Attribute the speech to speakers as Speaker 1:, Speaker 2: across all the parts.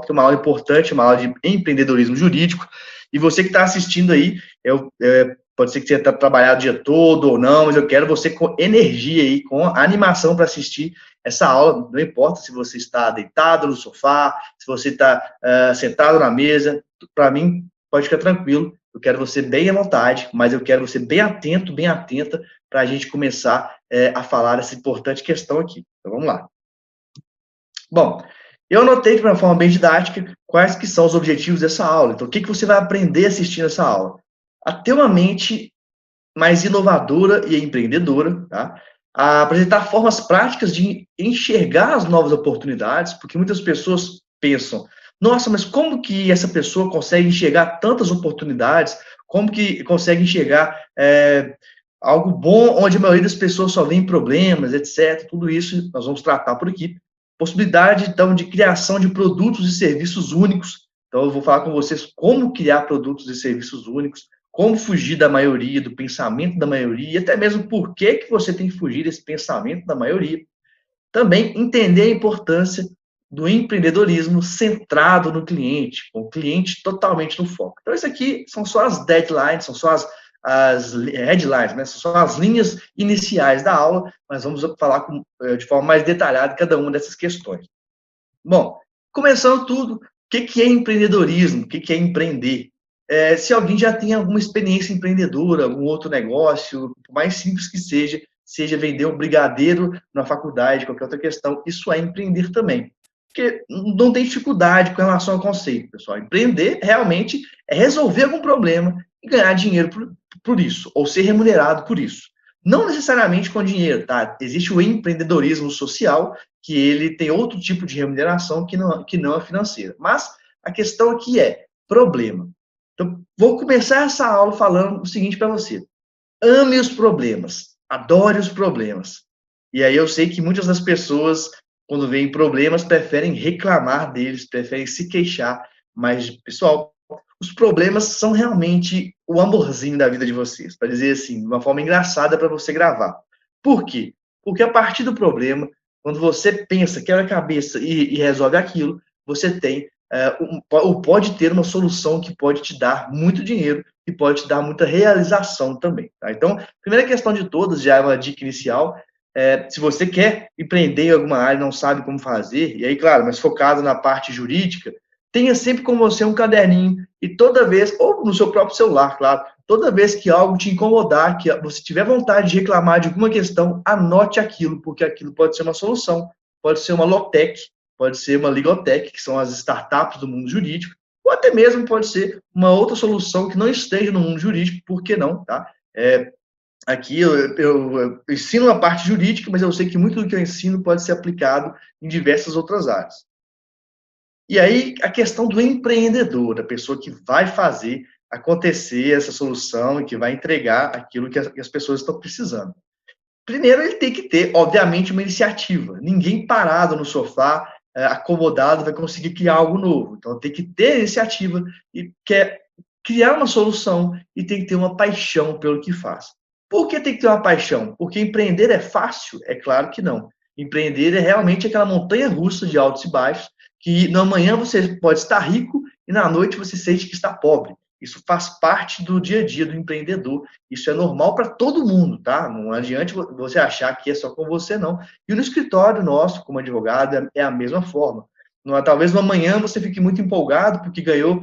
Speaker 1: que é uma aula importante, uma aula de empreendedorismo jurídico. E você que está assistindo aí, pode ser que você tenha trabalhado o dia todo ou não, mas eu quero você com energia aí, com animação para assistir essa aula. Não importa se você está deitado no sofá, se você está sentado na mesa, para mim, pode ficar tranquilo. Eu quero você bem à vontade, mas eu quero você bem atento, bem atenta, para a gente começar a falar dessa importante questão aqui. Então, vamos lá. Bom, eu anotei de uma forma bem didática quais que são os objetivos dessa aula. Então, o que você vai aprender assistindo essa aula? A ter uma mente mais inovadora e empreendedora, tá? A apresentar formas práticas de enxergar as novas oportunidades, porque muitas pessoas pensam, nossa, mas como que essa pessoa consegue enxergar tantas oportunidades? Como que consegue enxergar algo bom onde a maioria das pessoas só vê problemas, etc. Tudo isso nós vamos tratar por aqui. Possibilidade, então, de criação de produtos e serviços únicos. Então, eu vou falar com vocês como criar produtos e serviços únicos, como fugir da maioria, do pensamento da maioria, e até mesmo por que você tem que fugir desse pensamento da maioria. Também entender a importância do empreendedorismo centrado no cliente, com o cliente totalmente no foco. Então, isso aqui são só as deadlines, são só as headlines, né? São só as linhas iniciais da aula, mas vamos falar de forma mais detalhada cada uma dessas questões. Bom, começando tudo, o que é empreendedorismo? O que é empreender? Se alguém já tem alguma experiência empreendedora, algum outro negócio, por mais simples que seja vender um brigadeiro na faculdade, qualquer outra questão, isso é empreender também. Porque não tem dificuldade com relação ao conceito, pessoal. Empreender realmente é resolver algum problema e ganhar dinheiro por isso, ou ser remunerado por isso. Não necessariamente com dinheiro, tá? Existe o empreendedorismo social, que ele tem outro tipo de remuneração que não é financeira. Mas a questão aqui é problema. Então, vou começar essa aula falando o seguinte para você. Ame os problemas, adore os problemas. E aí eu sei que muitas das pessoas, quando veem problemas, preferem reclamar deles, preferem se queixar. Mas, pessoal, os problemas são realmente o amorzinho da vida de vocês, para dizer assim, de uma forma engraçada para você gravar. Por quê? Porque a partir do problema, quando você pensa, quebra a cabeça e resolve aquilo, você tem ou pode ter uma solução que pode te dar muito dinheiro e pode te dar muita realização também. Tá? Então, primeira questão de todas, já é uma dica inicial, se você quer empreender em alguma área e não sabe como fazer, e aí, claro, mas focado na parte jurídica, tenha sempre com você um caderninho e toda vez, ou no seu próprio celular, claro, toda vez que algo te incomodar, que você tiver vontade de reclamar de alguma questão, anote aquilo, porque aquilo pode ser uma solução, pode ser uma Lotec, pode ser uma Ligotec, que são as startups do mundo jurídico, ou até mesmo pode ser uma outra solução que não esteja no mundo jurídico, por que não, tá? Aqui eu ensino a parte jurídica, mas eu sei que muito do que eu ensino pode ser aplicado em diversas outras áreas. E aí, a questão do empreendedor, a pessoa que vai fazer acontecer essa solução e que vai entregar aquilo que as pessoas estão precisando. Primeiro, ele tem que ter, obviamente, uma iniciativa. Ninguém parado no sofá, acomodado, vai conseguir criar algo novo. Então, tem que ter iniciativa e quer criar uma solução e tem que ter uma paixão pelo que faz. Por que tem que ter uma paixão? Porque empreender é fácil? É claro que não. Empreender é realmente aquela montanha-russa de altos e baixos, que na manhã você pode estar rico e na noite você sente que está pobre. Isso faz parte do dia a dia do empreendedor. Isso é normal para todo mundo, tá? Não adianta você achar que é só com você, não. E no escritório nosso, como advogado, é a mesma forma. Talvez no amanhã você fique muito empolgado porque ganhou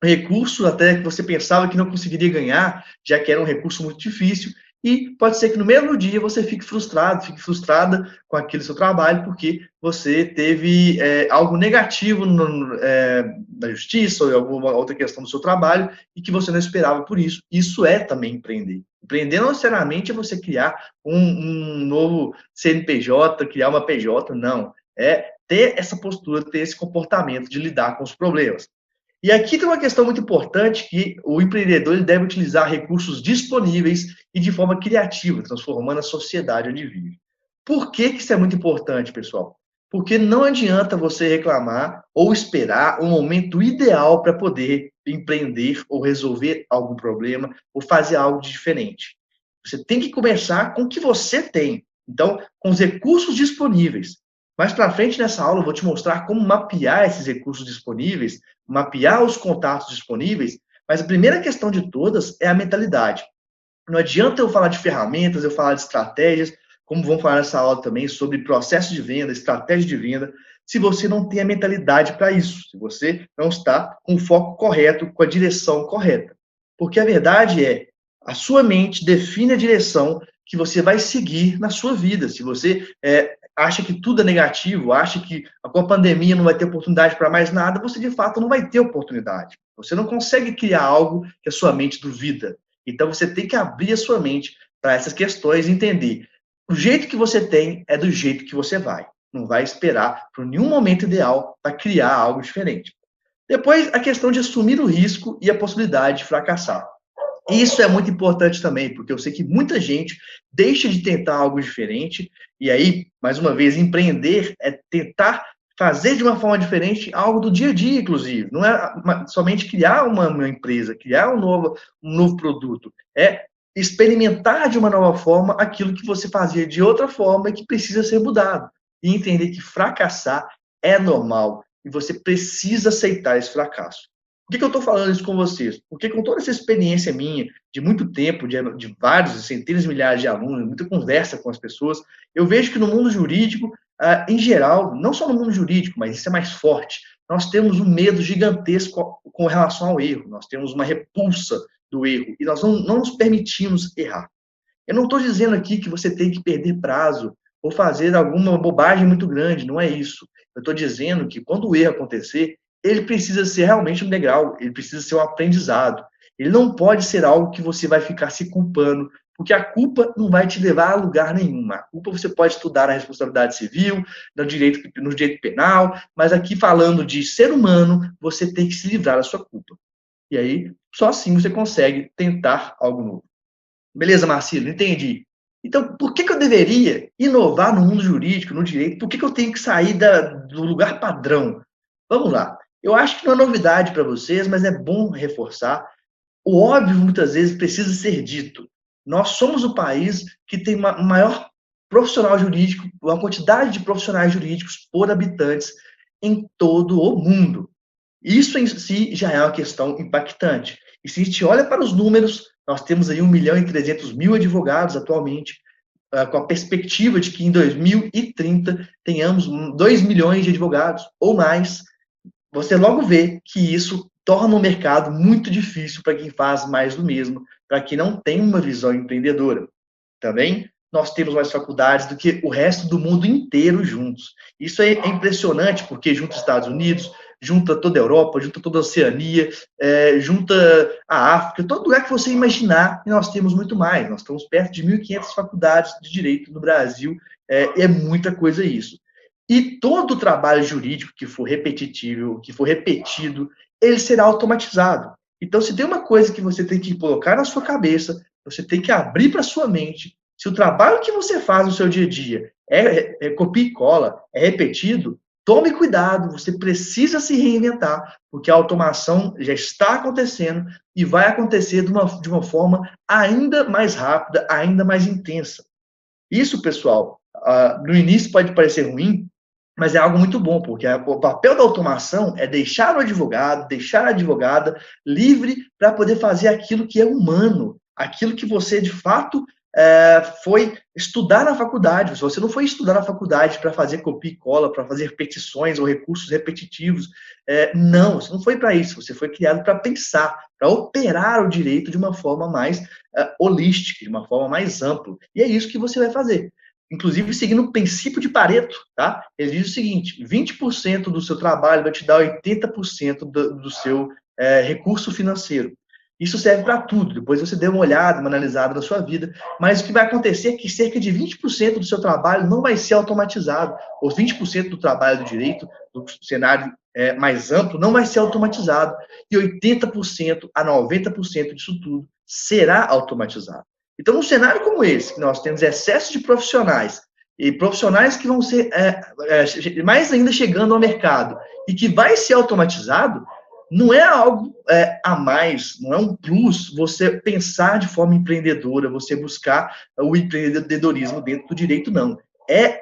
Speaker 1: recurso até que você pensava que não conseguiria ganhar, já que era um recurso muito difícil, e pode ser que no mesmo dia você fique frustrado, fique frustrada com aquele seu trabalho, porque você teve algo negativo na justiça ou em alguma outra questão do seu trabalho e que você não esperava por isso. Isso é também empreender. Empreender não necessariamente é você criar um novo CNPJ, criar uma PJ, não. É ter essa postura, ter esse comportamento de lidar com os problemas. E aqui tem uma questão muito importante que o empreendedor ele deve utilizar recursos disponíveis e de forma criativa, transformando a sociedade onde vive. Por que isso é muito importante, pessoal? Porque não adianta você reclamar ou esperar um momento ideal para poder empreender ou resolver algum problema ou fazer algo de diferente. Você tem que começar com o que você tem. Então, com os recursos disponíveis. Mais para frente nessa aula eu vou te mostrar como mapear esses recursos disponíveis, mapear os contatos disponíveis, mas a primeira questão de todas é a mentalidade. Não adianta eu falar de ferramentas, eu falar de estratégias, como vamos falar nessa aula também sobre processo de venda, estratégia de venda, se você não tem a mentalidade para isso, se você não está com o foco correto, com a direção correta. Porque a verdade é, a sua mente define a direção que você vai seguir na sua vida. Se você acha que tudo é negativo, acha que com a pandemia não vai ter oportunidade para mais nada, você de fato não vai ter oportunidade. Você não consegue criar algo que a sua mente duvida. Então você tem que abrir a sua mente para essas questões e entender. O jeito que você tem é do jeito que você vai. Não vai esperar por nenhum momento ideal para criar algo diferente. Depois, a questão de assumir o risco e a possibilidade de fracassar. Isso é muito importante também, porque eu sei que muita gente deixa de tentar algo diferente, e aí, mais uma vez, empreender é tentar fazer de uma forma diferente algo do dia a dia, inclusive. Não é somente criar uma empresa, criar um novo produto. É experimentar de uma nova forma aquilo que você fazia de outra forma e que precisa ser mudado. E entender que fracassar é normal, e você precisa aceitar esse fracasso. Por que eu estou falando isso com vocês? Porque com toda essa experiência minha, de muito tempo, de vários, centenas de milhares de alunos, muita conversa com as pessoas, eu vejo que no mundo jurídico, em geral, não só no mundo jurídico, mas isso é mais forte, nós temos um medo gigantesco com relação ao erro, nós temos uma repulsa do erro, e nós não nos permitimos errar. Eu não estou dizendo aqui que você tem que perder prazo ou fazer alguma bobagem muito grande, não é isso. Eu estou dizendo que quando o erro acontecer, ele precisa ser realmente um degrau, ele precisa ser um aprendizado. Ele não pode ser algo que você vai ficar se culpando, porque a culpa não vai te levar a lugar nenhum. A culpa você pode estudar na responsabilidade civil, no direito penal, mas aqui falando de ser humano, você tem que se livrar da sua culpa. E aí, só assim você consegue tentar algo novo. Beleza, Marcelo, entendi. Então, por que eu deveria inovar no mundo jurídico, no direito? Por que eu tenho que sair do lugar padrão? Vamos lá. Eu acho que não é novidade para vocês, mas é bom reforçar. O óbvio, muitas vezes, precisa ser dito. Nós somos o país que tem uma maior profissional jurídico, uma quantidade de profissionais jurídicos por habitantes em todo o mundo. Isso em si já é uma questão impactante. E se a gente olha para os números, nós temos aí 1.300.000 advogados atualmente, com a perspectiva de que em 2030 tenhamos 2 milhões de advogados ou mais. Você logo vê que isso torna o mercado muito difícil para quem faz mais do mesmo, para quem não tem uma visão empreendedora. Também nós temos mais faculdades do que o resto do mundo inteiro juntos. Isso é impressionante, porque junta os Estados Unidos, junta toda a Europa, junta toda a Oceania, junta a África, todo lugar que você imaginar, e nós temos muito mais. Nós estamos perto de 1.500 faculdades de direito no Brasil, é muita coisa isso. E todo o trabalho jurídico que for repetitivo, que for repetido, ele será automatizado. Então, se tem uma coisa que você tem que colocar na sua cabeça, você tem que abrir para a sua mente. Se o trabalho que você faz no seu dia a dia é copia e cola, é repetido, tome cuidado, você precisa se reinventar, porque a automação já está acontecendo e vai acontecer de uma forma ainda mais rápida, ainda mais intensa. Isso, pessoal, no início pode parecer ruim, mas é algo muito bom, porque o papel da automação é deixar o advogado, deixar a advogada livre para poder fazer aquilo que é humano, aquilo que você, de fato, foi estudar na faculdade. Se você não foi estudar na faculdade para fazer copia e cola, para fazer petições ou recursos repetitivos, não, você não foi para isso. Você foi criado para pensar, para operar o direito de uma forma mais holística, de uma forma mais ampla. E é isso que você vai fazer. Inclusive seguindo o princípio de Pareto, tá? Ele diz o seguinte: 20% do seu trabalho vai te dar 80% do seu recurso financeiro. Isso serve para tudo. Depois você dê uma olhada, uma analisada na sua vida. Mas o que vai acontecer é que cerca de 20% do seu trabalho não vai ser automatizado. Os 20% do trabalho do direito, do cenário mais amplo, não vai ser automatizado. E 80% a 90% disso tudo será automatizado. Então, num cenário como esse, que nós temos excesso de profissionais, e profissionais que vão ser mais ainda chegando ao mercado, e que vai ser automatizado, não é algo a mais, não é um plus você pensar de forma empreendedora, você buscar o empreendedorismo dentro do direito, não.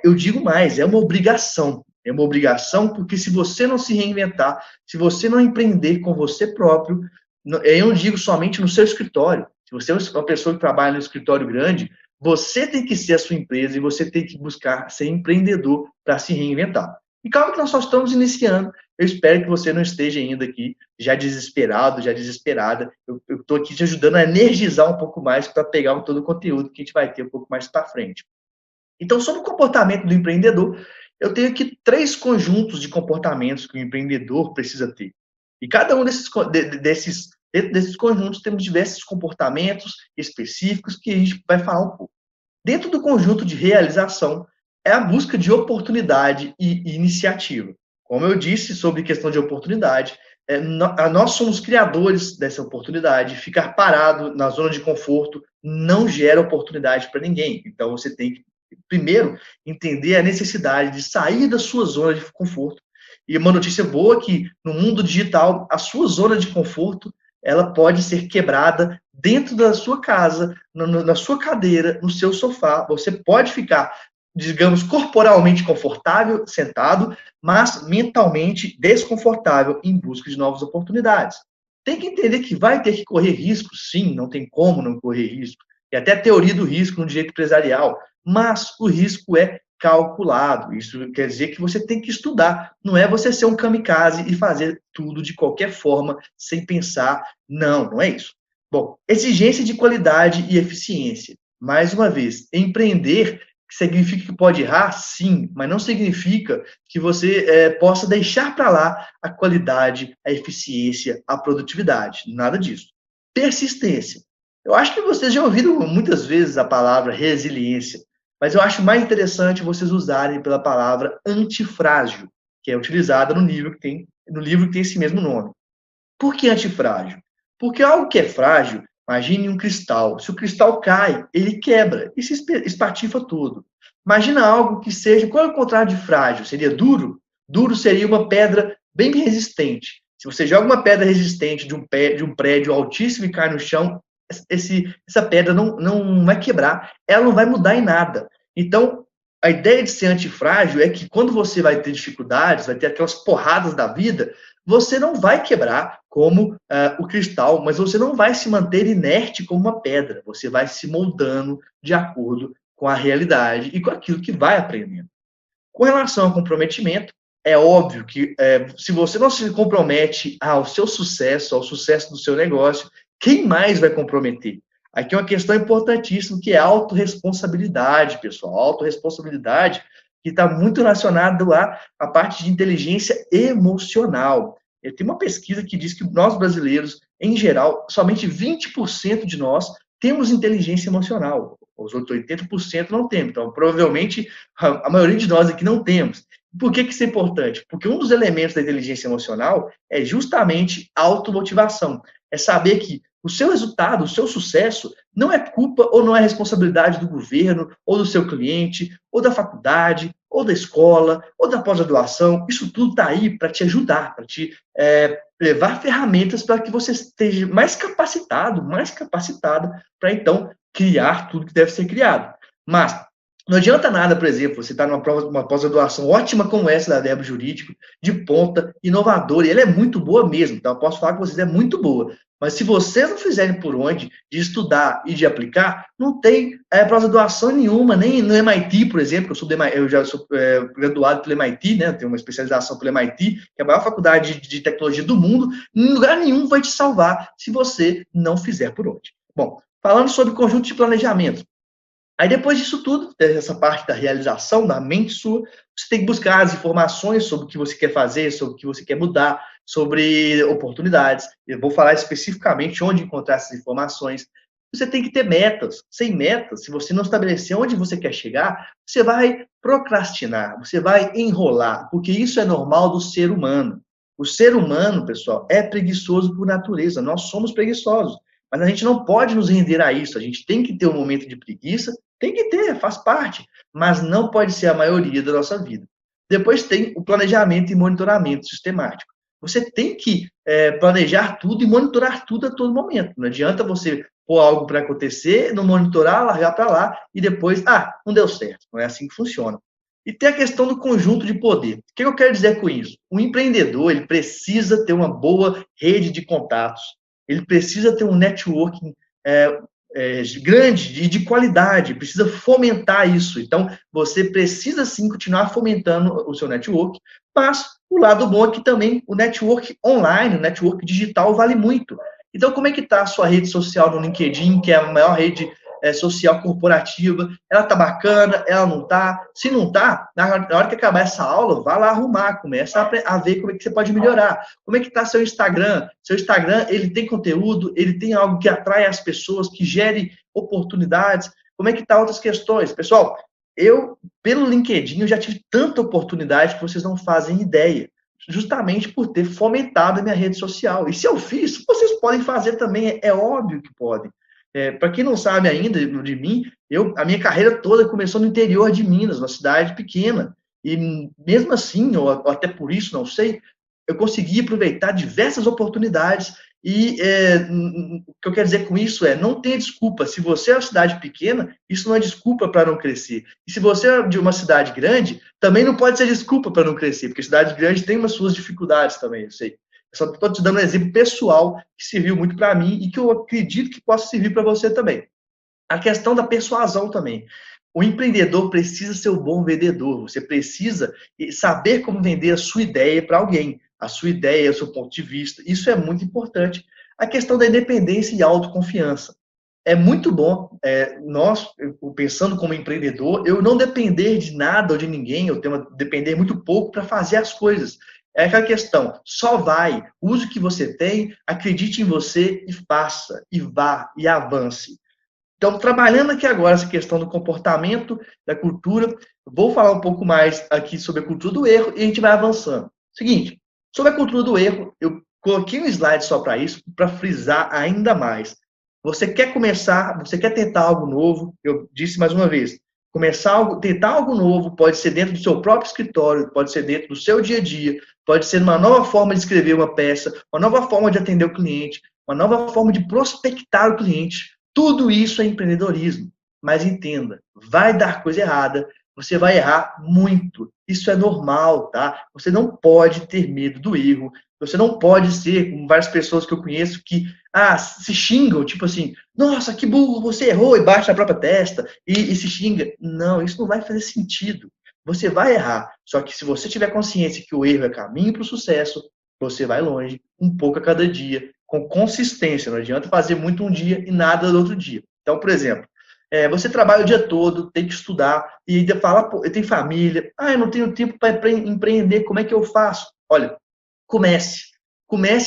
Speaker 1: eu digo mais, é uma obrigação. É uma obrigação porque se você não se reinventar, se você não empreender com você próprio, eu não digo somente no seu escritório. Se você é uma pessoa que trabalha no escritório grande, você tem que ser a sua empresa e você tem que buscar ser empreendedor para se reinventar. E calma que nós só estamos iniciando. Eu espero que você não esteja ainda aqui já desesperado, já desesperada. Eu estou aqui te ajudando a energizar um pouco mais para pegar todo o conteúdo que a gente vai ter um pouco mais para frente. Então, sobre o comportamento do empreendedor, eu tenho aqui 3 conjuntos de comportamentos que o empreendedor precisa ter. E cada um dentro desses conjuntos, temos diversos comportamentos específicos que a gente vai falar um pouco. Dentro do conjunto de realização, é a busca de oportunidade e iniciativa. Como eu disse sobre questão de oportunidade, nós somos criadores dessa oportunidade. Ficar parado na zona de conforto não gera oportunidade para ninguém. Então, você tem que, primeiro, entender a necessidade de sair da sua zona de conforto. E uma notícia boa é que, no mundo digital, a sua zona de conforto ela pode ser quebrada dentro da sua casa, na sua cadeira, no seu sofá. Você pode ficar, digamos, corporalmente confortável, sentado, mas mentalmente desconfortável em busca de novas oportunidades. Tem que entender que vai ter que correr risco, sim, não tem como não correr risco. E até a teoria do risco no direito empresarial, mas o risco é calculado. Isso quer dizer que você tem que estudar. Não é você ser um kamikaze e fazer tudo de qualquer forma, sem pensar. Não, não é isso. Bom, exigência de qualidade e eficiência. Mais uma vez, empreender significa que pode errar? Sim, mas não significa que você possa deixar para lá a qualidade, a eficiência, a produtividade. Nada disso. Persistência. Eu acho que vocês já ouviram muitas vezes a palavra resiliência, mas eu acho mais interessante vocês usarem pela palavra antifrágil, que é utilizada no livro que tem esse mesmo nome. Por que antifrágil? Porque algo que é frágil, imagine um cristal. Se o cristal cai, ele quebra e se espatifa todo. Imagina algo que seja, qual é o contrário de frágil? Seria duro? Duro seria uma pedra bem resistente. Se você joga uma pedra resistente de um prédio altíssimo e cai no chão, essa pedra não vai quebrar, ela não vai mudar em nada. Então, a ideia de ser antifrágil é que quando você vai ter dificuldades, vai ter aquelas porradas da vida, você não vai quebrar como o cristal, mas você não vai se manter inerte como uma pedra. Você vai se moldando de acordo com a realidade e com aquilo que vai aprendendo. Com relação ao comprometimento, é óbvio que se você não se compromete ao seu sucesso, ao sucesso do seu negócio, quem mais vai comprometer? Aqui é uma questão importantíssima, que é a autorresponsabilidade, pessoal. A autorresponsabilidade que está muito relacionada à parte de inteligência emocional. Tem uma pesquisa que diz que nós brasileiros, em geral, somente 20% de nós temos inteligência emocional. Os outros 80% não temos. Então, provavelmente, a maioria de nós aqui não temos. Por que isso é importante? Porque um dos elementos da inteligência emocional é justamente a automotivação. É saber que o seu resultado, o seu sucesso, não é culpa ou não é responsabilidade do governo, ou do seu cliente, ou da faculdade, ou da escola, ou da pós-graduação. Isso tudo está aí para te ajudar, para te levar ferramentas para que você esteja mais capacitado para, então, criar tudo que deve ser criado. Mas não adianta nada, por exemplo, você está numa pós-graduação ótima como essa da Verbo Jurídico, de ponta, inovadora, e ela é muito boa mesmo, então eu posso falar que vocês é muito boa. Mas se vocês não fizerem por onde de estudar e de aplicar, não tem pós-graduação nenhuma, nem no MIT, por exemplo, eu já sou graduado pelo MIT, né, eu tenho uma especialização pelo MIT, que é a maior faculdade de tecnologia do mundo, em lugar nenhum vai te salvar se você não fizer por onde. Bom, falando sobre conjunto de planejamento. Aí, depois disso tudo, dessa parte da realização, da mente sua, você tem que buscar as informações sobre o que você quer fazer, sobre o que você quer mudar, sobre oportunidades. Eu vou falar especificamente onde encontrar essas informações. Você tem que ter metas. Sem metas, se você não estabelecer onde você quer chegar, você vai procrastinar, você vai enrolar, porque isso é normal do ser humano. O ser humano, pessoal, é preguiçoso por natureza. Nós somos preguiçosos. Mas a gente não pode nos render a isso. A gente tem que ter um momento de preguiça, tem que ter, faz parte, mas não pode ser a maioria da nossa vida. Depois tem o planejamento e monitoramento sistemático. Você tem que planejar tudo e monitorar tudo a todo momento. Não adianta você pôr algo para acontecer, não monitorar, largar para lá e depois, não deu certo. Não é assim que funciona. E tem a questão do conjunto de poder. O que eu quero dizer com isso? O empreendedor, ele precisa ter uma boa rede de contatos, ele precisa ter um networking grande e de qualidade, precisa fomentar isso. Então, você precisa sim continuar fomentando o seu network, mas o lado bom é que também o network online, o network digital vale muito. Então, como é que está a sua rede social no LinkedIn, que é a maior rede social corporativa? Ela está bacana? Ela não está? Se não está, na hora que acabar essa aula, vá lá arrumar, começa a ver como é que você pode melhorar. Como é que está seu Instagram? Seu Instagram, ele tem conteúdo, ele tem algo que atrai as pessoas, que gere oportunidades. Como é que está outras questões? Pessoal, pelo LinkedIn, eu já tive tanta oportunidade que vocês não fazem ideia, justamente por ter fomentado a minha rede social. E se eu fiz, vocês podem fazer também, é óbvio que podem. Para quem não sabe ainda de mim, a minha carreira toda começou no interior de Minas, uma cidade pequena. E mesmo assim, ou até por isso, não sei, eu consegui aproveitar diversas oportunidades. E o que eu quero dizer com isso não tenha desculpa. Se você é uma cidade pequena, isso não é desculpa para não crescer. E se você é de uma cidade grande, também não pode ser desculpa para não crescer, porque cidades grandes têm umas suas dificuldades também, eu sei. Eu só estou te dando um exemplo pessoal que serviu muito para mim e que eu acredito que possa servir para você também. A questão da persuasão também. O empreendedor precisa ser um bom vendedor. Você precisa saber como vender a sua ideia para alguém. A sua ideia, o seu ponto de vista. Isso é muito importante. A questão da independência e autoconfiança. É muito bom, pensando como empreendedor, eu não depender de nada ou de ninguém, eu tenho depender muito pouco para fazer as coisas. É aquela questão, só vai, use o que você tem, acredite em você e faça, e vá, e avance. Então, trabalhando aqui agora essa questão do comportamento, da cultura, vou falar um pouco mais aqui sobre a cultura do erro e a gente vai avançando. Seguinte, sobre a cultura do erro, eu coloquei um slide só para isso, para frisar ainda mais. Você quer começar, você quer tentar algo novo, eu disse mais uma vez, tentar algo novo, pode ser dentro do seu próprio escritório, pode ser dentro do seu dia a dia, pode ser uma nova forma de escrever uma peça, uma nova forma de atender o cliente, uma nova forma de prospectar o cliente. Tudo isso é empreendedorismo. Mas entenda, vai dar coisa errada, você vai errar muito. Isso é normal, tá? Você não pode ter medo do erro. Você não pode ser, como várias pessoas que eu conheço, que se xingam, tipo assim, nossa, que burro, você errou, e bate na própria testa, e se xinga. Não, isso não vai fazer sentido. Você vai errar. Só que se você tiver consciência que o erro é caminho para o sucesso, você vai longe, um pouco a cada dia, com consistência. Não adianta fazer muito um dia e nada do outro dia. Então, por exemplo, você trabalha o dia todo, tem que estudar, e ainda fala, pô, eu tenho família, eu não tenho tempo para empreender, como é que eu faço? Olha, comece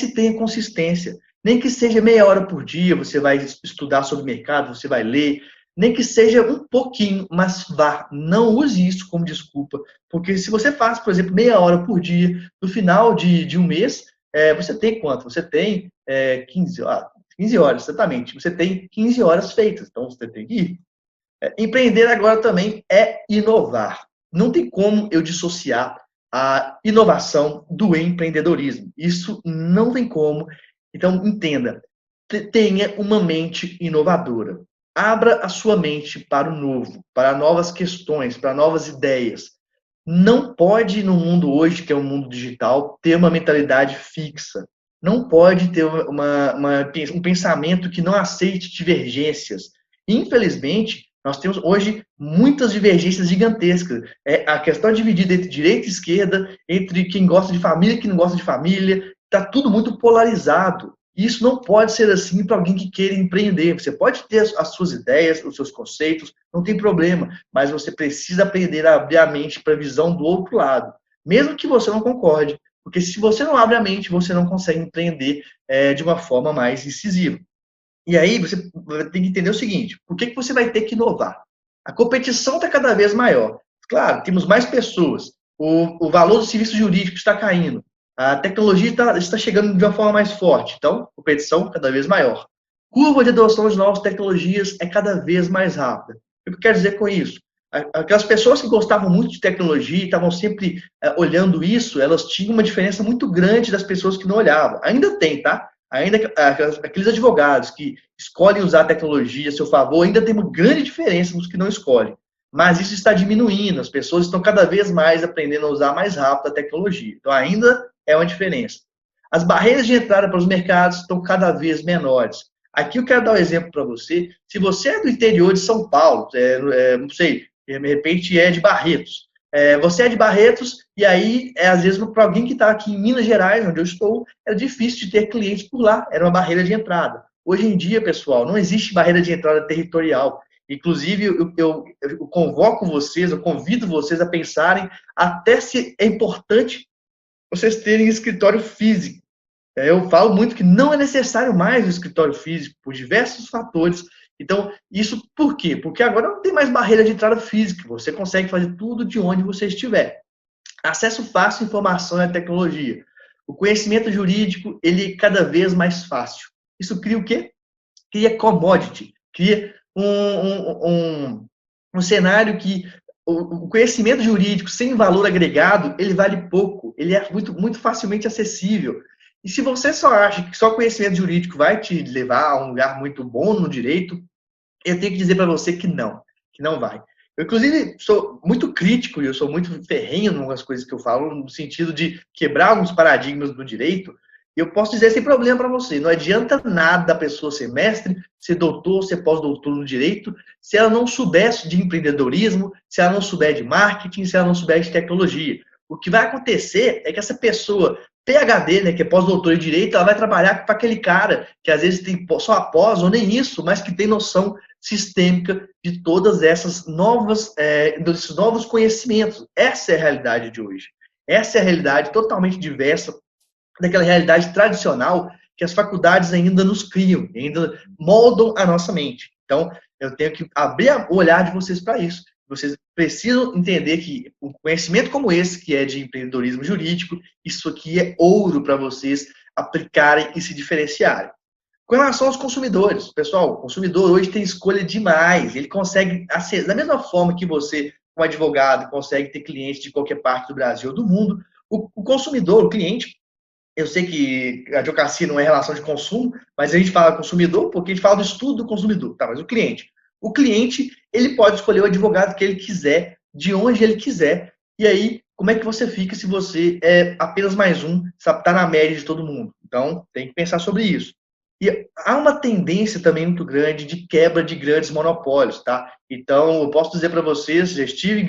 Speaker 1: e tenha consistência. Nem que seja meia hora por dia, você vai estudar sobre o mercado, você vai ler, nem que seja um pouquinho, mas vá, não use isso como desculpa, porque se você faz, por exemplo, meia hora por dia, no final de um mês, você tem quanto? Você tem 15 horas, exatamente. Você tem 15 horas feitas, então você tem que ir. Empreender agora também é inovar. Não tem como eu dissociar a inovação do empreendedorismo. Isso não tem como. Então, entenda, tenha uma mente inovadora. Abra a sua mente para o novo, para novas questões, para novas ideias. Não pode, no mundo hoje, que é um mundo digital, ter uma mentalidade fixa. Não pode ter um pensamento que não aceite divergências. Infelizmente, nós temos hoje muitas divergências gigantescas. A questão é dividida entre direita e esquerda, entre quem gosta de família e quem não gosta de família. Está tudo muito polarizado. E isso não pode ser assim para alguém que queira empreender. Você pode ter as suas ideias, os seus conceitos, não tem problema, mas você precisa aprender a abrir a mente para a visão do outro lado, mesmo que você não concorde, porque se você não abre a mente, você não consegue empreender de uma forma mais incisiva. E aí você tem que entender o seguinte, por que você vai ter que inovar? A competição está cada vez maior. Claro, temos mais pessoas, o valor do serviço jurídico está caindo, a tecnologia está chegando de uma forma mais forte, então, competição cada vez maior. Curva de adoção de novas tecnologias é cada vez mais rápida. O que eu quero dizer com isso? Aquelas pessoas que gostavam muito de tecnologia e estavam sempre olhando isso, elas tinham uma diferença muito grande das pessoas que não olhavam. Ainda tem, tá? ainda aqueles advogados que escolhem usar a tecnologia a seu favor, ainda tem uma grande diferença dos que não escolhem. Mas isso está diminuindo, as pessoas estão cada vez mais aprendendo a usar mais rápido a tecnologia. Então, ainda é uma diferença. As barreiras de entrada para os mercados estão cada vez menores. Aqui eu quero dar um exemplo para você. Se você é do interior de São Paulo, não sei, de repente é de Barretos. Você é de Barretos e aí, às vezes, para alguém que está aqui em Minas Gerais, onde eu estou, era difícil de ter clientes por lá. Era uma barreira de entrada. Hoje em dia, pessoal, não existe barreira de entrada territorial. Inclusive, eu convoco vocês, eu convido vocês a pensarem até se é importante vocês terem escritório físico. Eu falo muito que não é necessário mais o escritório físico, por diversos fatores. Então, isso por quê? Porque agora não tem mais barreira de entrada física, você consegue fazer tudo de onde você estiver. Acesso fácil à informação e à tecnologia. O conhecimento jurídico, ele é cada vez mais fácil. Isso cria o quê? Cria commodity, cria um cenário que o conhecimento jurídico sem valor agregado, ele vale pouco, ele é muito facilmente acessível. E se você só acha que só conhecimento jurídico vai te levar a um lugar muito bom no direito, eu tenho que dizer para você que não vai. Eu, inclusive, sou muito crítico e eu sou muito ferrenho em algumas coisas que eu falo, no sentido de quebrar alguns paradigmas do direito. E eu posso dizer sem problema para você, não adianta nada a pessoa ser mestre, ser doutor, ser pós-doutor no direito, se ela não souber de empreendedorismo, se ela não souber de marketing, se ela não souber de tecnologia. O que vai acontecer é que essa pessoa PhD, né, que é pós-doutor em direito, ela vai trabalhar para aquele cara que às vezes tem só a pós ou nem isso, mas que tem noção sistêmica de todas essas desses novos conhecimentos. Essa é a realidade de hoje. Essa é a realidade totalmente diversa daquela realidade tradicional que as faculdades ainda nos criam, ainda moldam a nossa mente. Então, eu tenho que abrir o olhar de vocês para isso. Vocês precisam entender que um conhecimento como esse, que é de empreendedorismo jurídico, isso aqui é ouro para vocês aplicarem e se diferenciarem. Com relação aos consumidores, pessoal, o consumidor hoje tem escolha demais. Ele consegue acessar, da mesma forma que você, como advogado, consegue ter clientes de qualquer parte do Brasil ou do mundo, o consumidor, o cliente, eu sei que a advocacia não é relação de consumo, mas a gente fala consumidor porque a gente fala do estudo do consumidor, tá? Mas o cliente, ele pode escolher o advogado que ele quiser, de onde ele quiser, e aí, como é que você fica se você é apenas mais um, está na média de todo mundo? Então, tem que pensar sobre isso. E há uma tendência também muito grande de quebra de grandes monopólios, tá? Então, eu posso dizer para vocês, já estive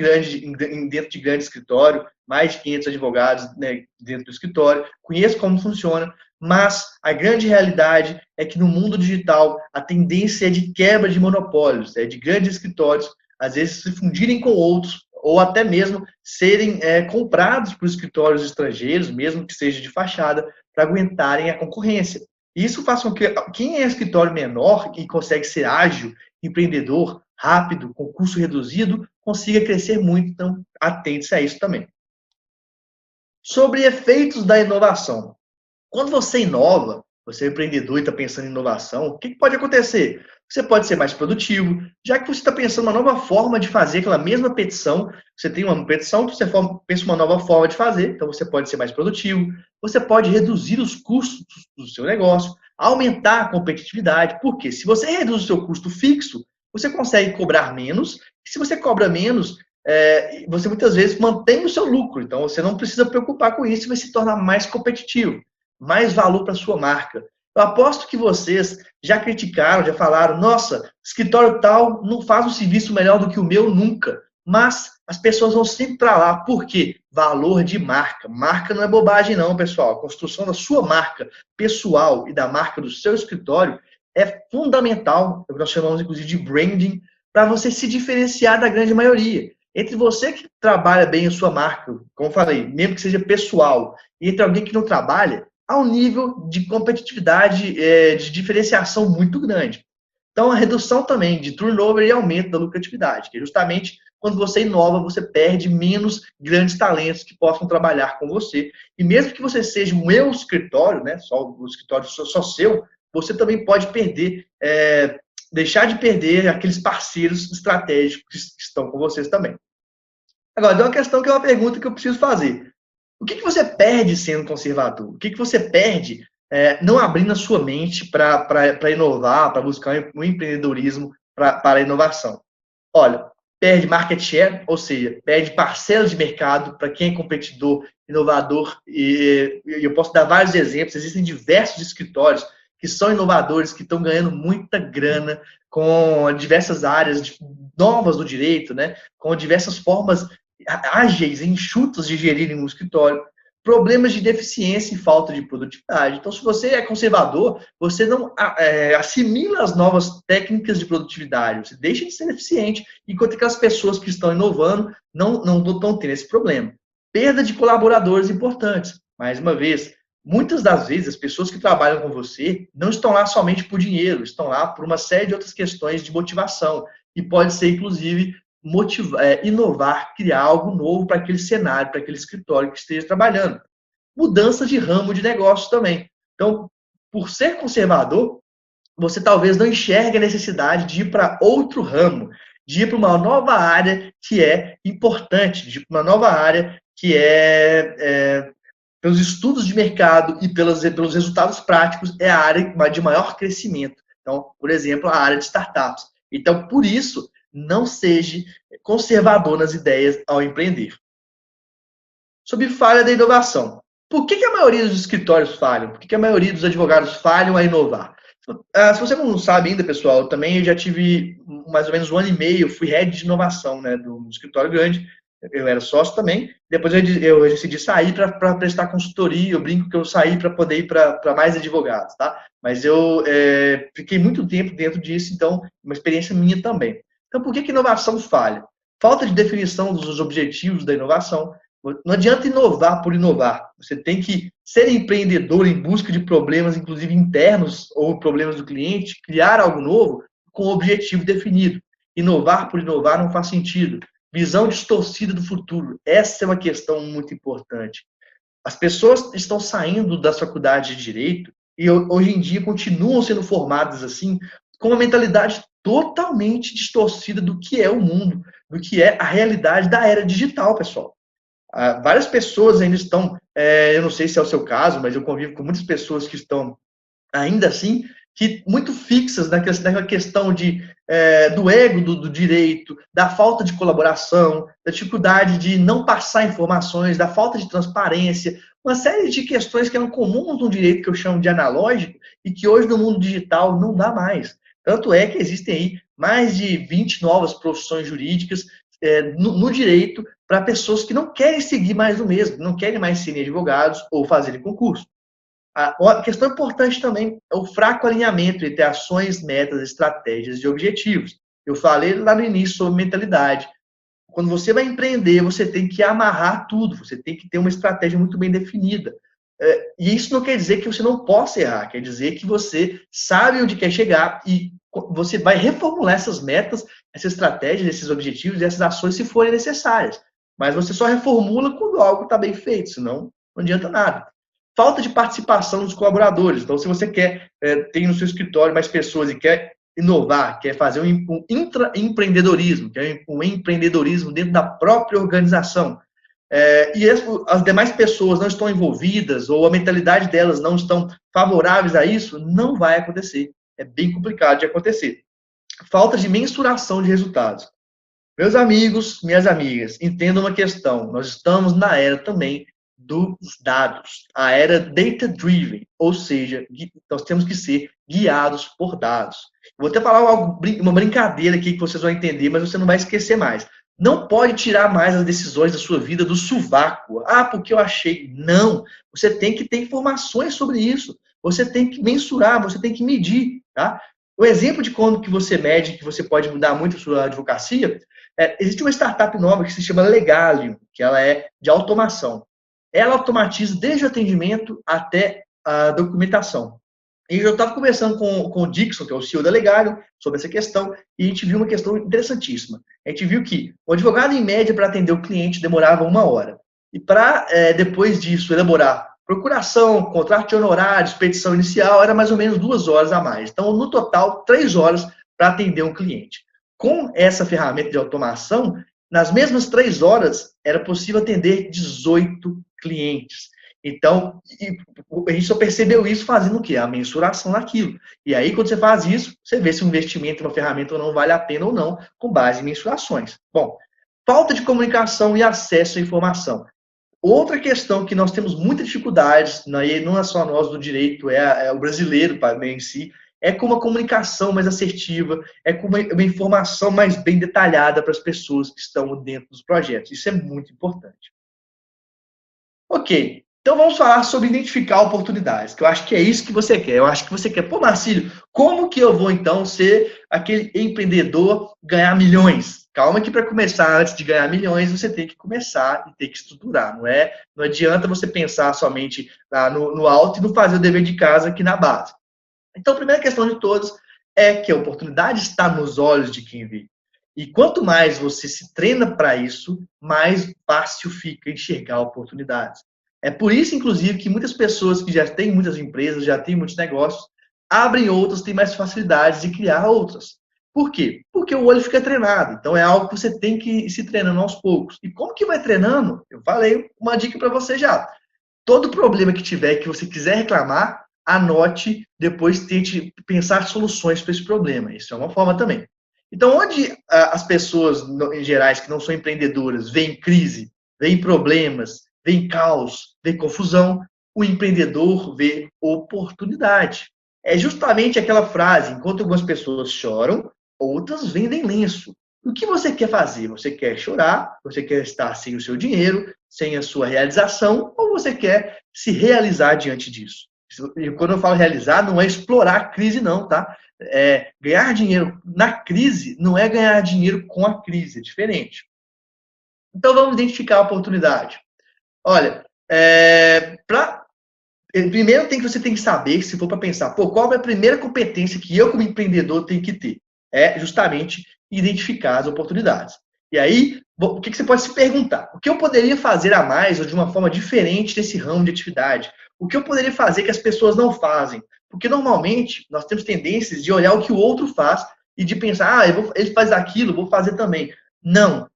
Speaker 1: dentro de grande escritório, mais de 500 advogados, né, dentro do escritório, conheço como funciona, mas a grande realidade é que no mundo digital a tendência é de quebra de monopólios, de grandes escritórios, às vezes se fundirem com outros, ou até mesmo serem comprados por escritórios estrangeiros, mesmo que seja de fachada, para aguentarem a concorrência. Isso faz com que quem é escritório menor e consegue ser ágil, empreendedor, rápido, com custo reduzido, consiga crescer muito. Então, atente-se a isso também. Sobre efeitos da inovação. Quando você inova, você é empreendedor e está pensando em inovação, o que pode acontecer? Você pode ser mais produtivo, já que você está pensando uma nova forma de fazer aquela mesma petição. Você tem uma petição, você pensa uma nova forma de fazer, então você pode ser mais produtivo. Você pode reduzir os custos do seu negócio, aumentar a competitividade, porque se você reduz o seu custo fixo, você consegue cobrar menos, e se você cobra menos, você muitas vezes mantém o seu lucro, então você não precisa preocupar com isso e vai se tornar mais competitivo, mais valor para a sua marca. Eu aposto que vocês já criticaram, já falaram, nossa, escritório tal não faz um serviço melhor do que o meu nunca. Mas as pessoas vão sempre para lá. Por quê? Valor de marca. Marca não é bobagem não, pessoal. A construção da sua marca pessoal e da marca do seu escritório é fundamental, é o que nós chamamos inclusive de branding, para você se diferenciar da grande maioria. Entre você que trabalha bem a sua marca, como eu falei, mesmo que seja pessoal, e entre alguém que não trabalha, há um nível de competitividade, de diferenciação muito grande. Então, a redução também de turnover e aumento da lucratividade, que é justamente quando você inova, você perde menos grandes talentos que possam trabalhar com você. E mesmo que você seja um escritório, né, só o escritório só seu, você também pode perder, deixar de perder aqueles parceiros estratégicos que estão com vocês também. Agora, tem uma questão que é uma pergunta que eu preciso fazer. O que você perde sendo conservador? O que você perde não abrindo a sua mente para inovar, para buscar um empreendedorismo para a inovação. Olha, perde market share, ou seja, perde parcela de mercado para quem é competidor, inovador, e eu posso dar vários exemplos, existem diversos escritórios que são inovadores, que estão ganhando muita grana com diversas áreas novas do direito, né? Com diversas formas ágeis e enxutas de gerir um escritório, problemas de deficiência e falta de produtividade. Então, se você é conservador, você não assimila as novas técnicas de produtividade, você deixa de ser eficiente, enquanto que as pessoas que estão inovando não estão tendo esse problema. Perda de colaboradores importantes. Mais uma vez, muitas das vezes, as pessoas que trabalham com você não estão lá somente por dinheiro, estão lá por uma série de outras questões de motivação. E pode ser, inclusive, inovar, criar algo novo para aquele cenário, para aquele escritório que esteja trabalhando. Mudança de ramo de negócio também. Então, por ser conservador, você talvez não enxergue a necessidade de ir para outro ramo, de ir para uma nova área que é importante, de ir para uma nova área que pelos estudos de mercado e pelos resultados práticos, é a área de maior crescimento. Então, por exemplo, a área de startups. Então, por isso, não seja conservador nas ideias ao empreender. Sobre falha da inovação. Por que a maioria dos escritórios falham? Por que a maioria dos advogados falham a inovar? Se você não sabe ainda, pessoal, eu também já tive mais ou menos 1 ano e meio, fui head de inovação, né, do escritório grande, eu era sócio também, depois eu decidi sair para prestar consultoria, eu brinco que eu saí para poder ir para mais advogados, tá? Mas eu fiquei muito tempo dentro disso, então, uma experiência minha também. Então, por que inovação falha? Falta de definição dos objetivos da inovação. Não adianta inovar por inovar. Você tem que ser empreendedor em busca de problemas, inclusive internos ou problemas do cliente, criar algo novo com um objetivo definido. Inovar por inovar não faz sentido. Visão distorcida do futuro. Essa é uma questão muito importante. As pessoas estão saindo das faculdades de direito e hoje em dia continuam sendo formadas assim, com uma mentalidade totalmente distorcida do que é o mundo, do que é a realidade da era digital, pessoal. Várias pessoas ainda estão, eu não sei se é o seu caso, mas eu convivo com muitas pessoas que estão ainda assim, que muito fixas naquela questão do ego do direito, da falta de colaboração, da dificuldade de não passar informações, da falta de transparência, uma série de questões que eram comuns no direito que eu chamo de analógico e que hoje no mundo digital não dá mais. Tanto é que existem aí mais de 20 novas profissões jurídicas no direito para pessoas que não querem seguir mais o mesmo, não querem mais serem advogados ou fazerem concurso. A questão importante também é o fraco alinhamento entre ações, metas, estratégias e objetivos. Eu falei lá no início sobre mentalidade. Quando você vai empreender, você tem que amarrar tudo, você tem que ter uma estratégia muito bem definida. E isso não quer dizer que você não possa errar, quer dizer que você sabe onde quer chegar e você vai reformular essas metas, essas estratégias, esses objetivos e essas ações se forem necessárias. Mas você só reformula quando algo está bem feito, senão não adianta nada. Falta de participação dos colaboradores. Então, se você quer ter no seu escritório mais pessoas e quer inovar, quer fazer um intraempreendedorismo, quer um empreendedorismo dentro da própria organização, e as demais pessoas não estão envolvidas ou a mentalidade delas não estão favoráveis a isso, não vai acontecer. É bem complicado de acontecer. Falta de mensuração de resultados. Meus amigos, minhas amigas, entendam uma questão. Nós estamos na era também dos dados, a era data-driven, ou seja, nós temos que ser guiados por dados. Vou até falar uma brincadeira aqui que vocês vão entender, mas você não vai esquecer mais. Não pode tirar mais as decisões da sua vida do sovaco. Porque eu achei. Não. Você tem que ter informações sobre isso. Você tem que mensurar, você tem que medir. Tá? O exemplo de como que você mede, que você pode mudar muito a sua advocacia, existe uma startup nova que se chama Legalium, que ela é de automação. Ela automatiza desde o atendimento até a documentação. E eu estava conversando com o Dixon, que é o CEO da Legalium, sobre essa questão, e a gente viu uma questão interessantíssima. A gente viu que o advogado, em média, para atender o cliente, demorava 1 hora. E para, depois disso, elaborar procuração, contrato de honorários, petição inicial, era mais ou menos 2 horas a mais. Então, no total, 3 horas para atender um cliente. Com essa ferramenta de automação, nas mesmas 3 horas, era possível atender 18 clientes. Então, a gente só percebeu isso fazendo o quê? A mensuração daquilo. E aí, quando você faz isso, você vê se um investimento em uma ferramenta ou não vale a pena ou não, com base em mensurações. Bom, falta de comunicação e acesso à informação. Outra questão que nós temos muita dificuldade, e não é só nós do direito, é o brasileiro em si, é com uma comunicação mais assertiva, é com uma informação mais bem detalhada para as pessoas que estão dentro dos projetos. Isso é muito importante. Ok, então vamos falar sobre identificar oportunidades, que eu acho que é isso que você quer. Eu acho que você quer, pô, Marcílio, como que eu vou então ser aquele empreendedor ganhar milhões? Calma que para começar, antes de ganhar milhões, você tem que começar e tem que estruturar, não é? Não adianta você pensar somente lá no alto e não fazer o dever de casa aqui na base. Então, a primeira questão de todas é que a oportunidade está nos olhos de quem vê. E quanto mais você se treina para isso, mais fácil fica enxergar oportunidades. É por isso, inclusive, que muitas pessoas que já têm muitas empresas, já têm muitos negócios, abrem outras, têm mais facilidades de criar outras. Por quê? Porque o olho fica treinado. Então, é algo que você tem que ir se treinando aos poucos. E como que vai treinando? Eu falei uma dica para você já. Todo problema que tiver, que você quiser reclamar, anote, depois tente pensar soluções para esse problema. Isso é uma forma também. Então, onde as pessoas, em gerais, que não são empreendedoras, veem crise, veem problemas, veem caos, veem confusão, o empreendedor vê oportunidade. É justamente aquela frase, enquanto algumas pessoas choram, outras vendem lenço. O que você quer fazer? Você quer chorar? Você quer estar sem o seu dinheiro, sem a sua realização? Ou você quer se realizar diante disso? E quando eu falo realizar, não é explorar a crise, não, tá? Ganhar dinheiro na crise não é ganhar dinheiro com a crise, é diferente. Então vamos identificar a oportunidade. Olha, primeiro você tem que saber, se for para pensar, qual é a primeira competência que eu, como empreendedor, tenho que ter? É justamente identificar as oportunidades. E aí, o que você pode se perguntar? O que eu poderia fazer a mais ou de uma forma diferente nesse ramo de atividade? O que eu poderia fazer que as pessoas não fazem? Porque normalmente nós temos tendências de olhar o que o outro faz e de pensar, ele faz aquilo, vou fazer também. Não.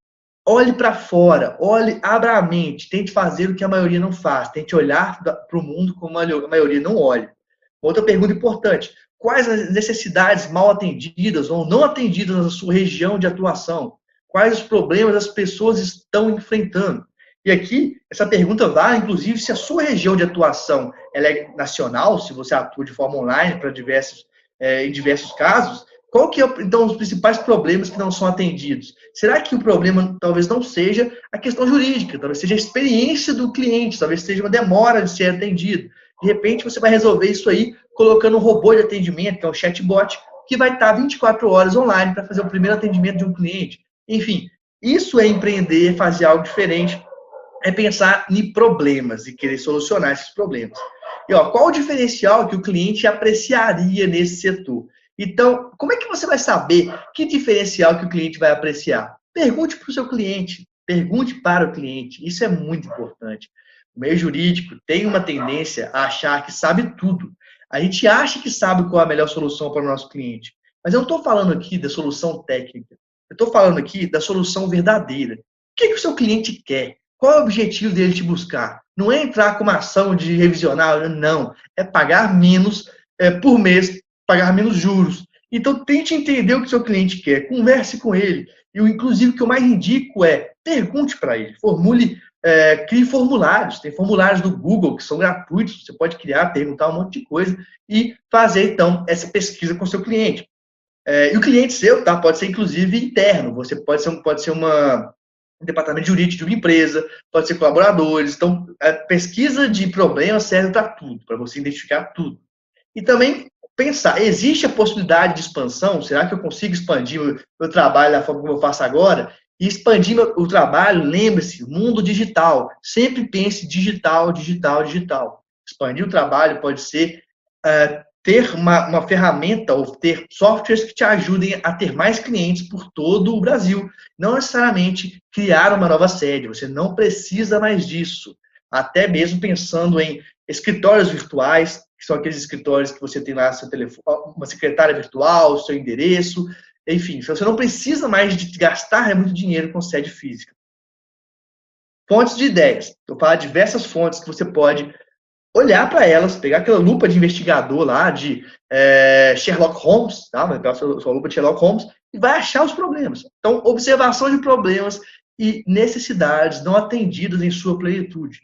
Speaker 1: Olhe para fora, abra a mente, tente fazer o que a maioria não faz, tente olhar para o mundo como a maioria não olha. Outra pergunta importante: quais as necessidades mal atendidas ou não atendidas na sua região de atuação? Quais os problemas as pessoas estão enfrentando? E aqui, essa pergunta vale, inclusive, se a sua região de atuação ela é nacional, se você atua de forma online para em diversos casos, qual que é, então, os principais problemas que não são atendidos? Será que o problema talvez não seja a questão jurídica, talvez seja a experiência do cliente, talvez seja uma demora de ser atendido. De repente, você vai resolver isso aí colocando um robô de atendimento, que é um chatbot, que vai estar 24 horas online para fazer o primeiro atendimento de um cliente. Enfim, isso é empreender, fazer algo diferente, é pensar em problemas e querer solucionar esses problemas. E qual o diferencial que o cliente apreciaria nesse setor? Então, como é que você vai saber que diferencial que o cliente vai apreciar? Pergunte para o seu cliente, pergunte para o cliente. Isso é muito importante. O meio jurídico tem uma tendência a achar que sabe tudo. A gente acha que sabe qual é a melhor solução para o nosso cliente. Mas eu não estou falando aqui da solução técnica. Eu estou falando aqui da solução verdadeira. O que o seu cliente quer? Qual é o objetivo dele te buscar? Não é entrar com uma ação de revisionar, não. É pagar menos por mês, pagar menos juros. Então, tente entender o que o seu cliente quer, converse com ele. E, inclusive, o que eu mais indico é pergunte para ele, crie formulários. Tem formulários do Google que são gratuitos, você pode criar, perguntar um monte de coisa e fazer, então, essa pesquisa com o seu cliente. E o cliente seu, tá? Pode ser, inclusive, interno. Você pode ser um departamento jurídico de uma empresa, pode ser colaboradores. Então, a pesquisa de problemas serve para tudo, para você identificar tudo. E também pensar, existe a possibilidade de expansão? Será que eu consigo expandir o meu trabalho da forma como eu faço agora? E expandir o trabalho, lembre-se, mundo digital. Sempre pense digital, digital, digital. Expandir o trabalho pode ser ter uma ferramenta ou ter softwares que te ajudem a ter mais clientes por todo o Brasil. Não necessariamente criar uma nova sede, você não precisa mais disso. Até mesmo pensando em escritórios virtuais, que são aqueles escritórios que você tem lá seu telefone, uma secretária virtual, seu endereço, enfim, você não precisa mais de gastar muito dinheiro com sede física. Fontes de ideias. Eu falo diversas fontes que você pode olhar para elas, pegar aquela lupa de investigador lá, de Sherlock Holmes, tá? Vai pegar a sua lupa de Sherlock Holmes e vai achar os problemas. Então, observação de problemas e necessidades não atendidas em sua plenitude.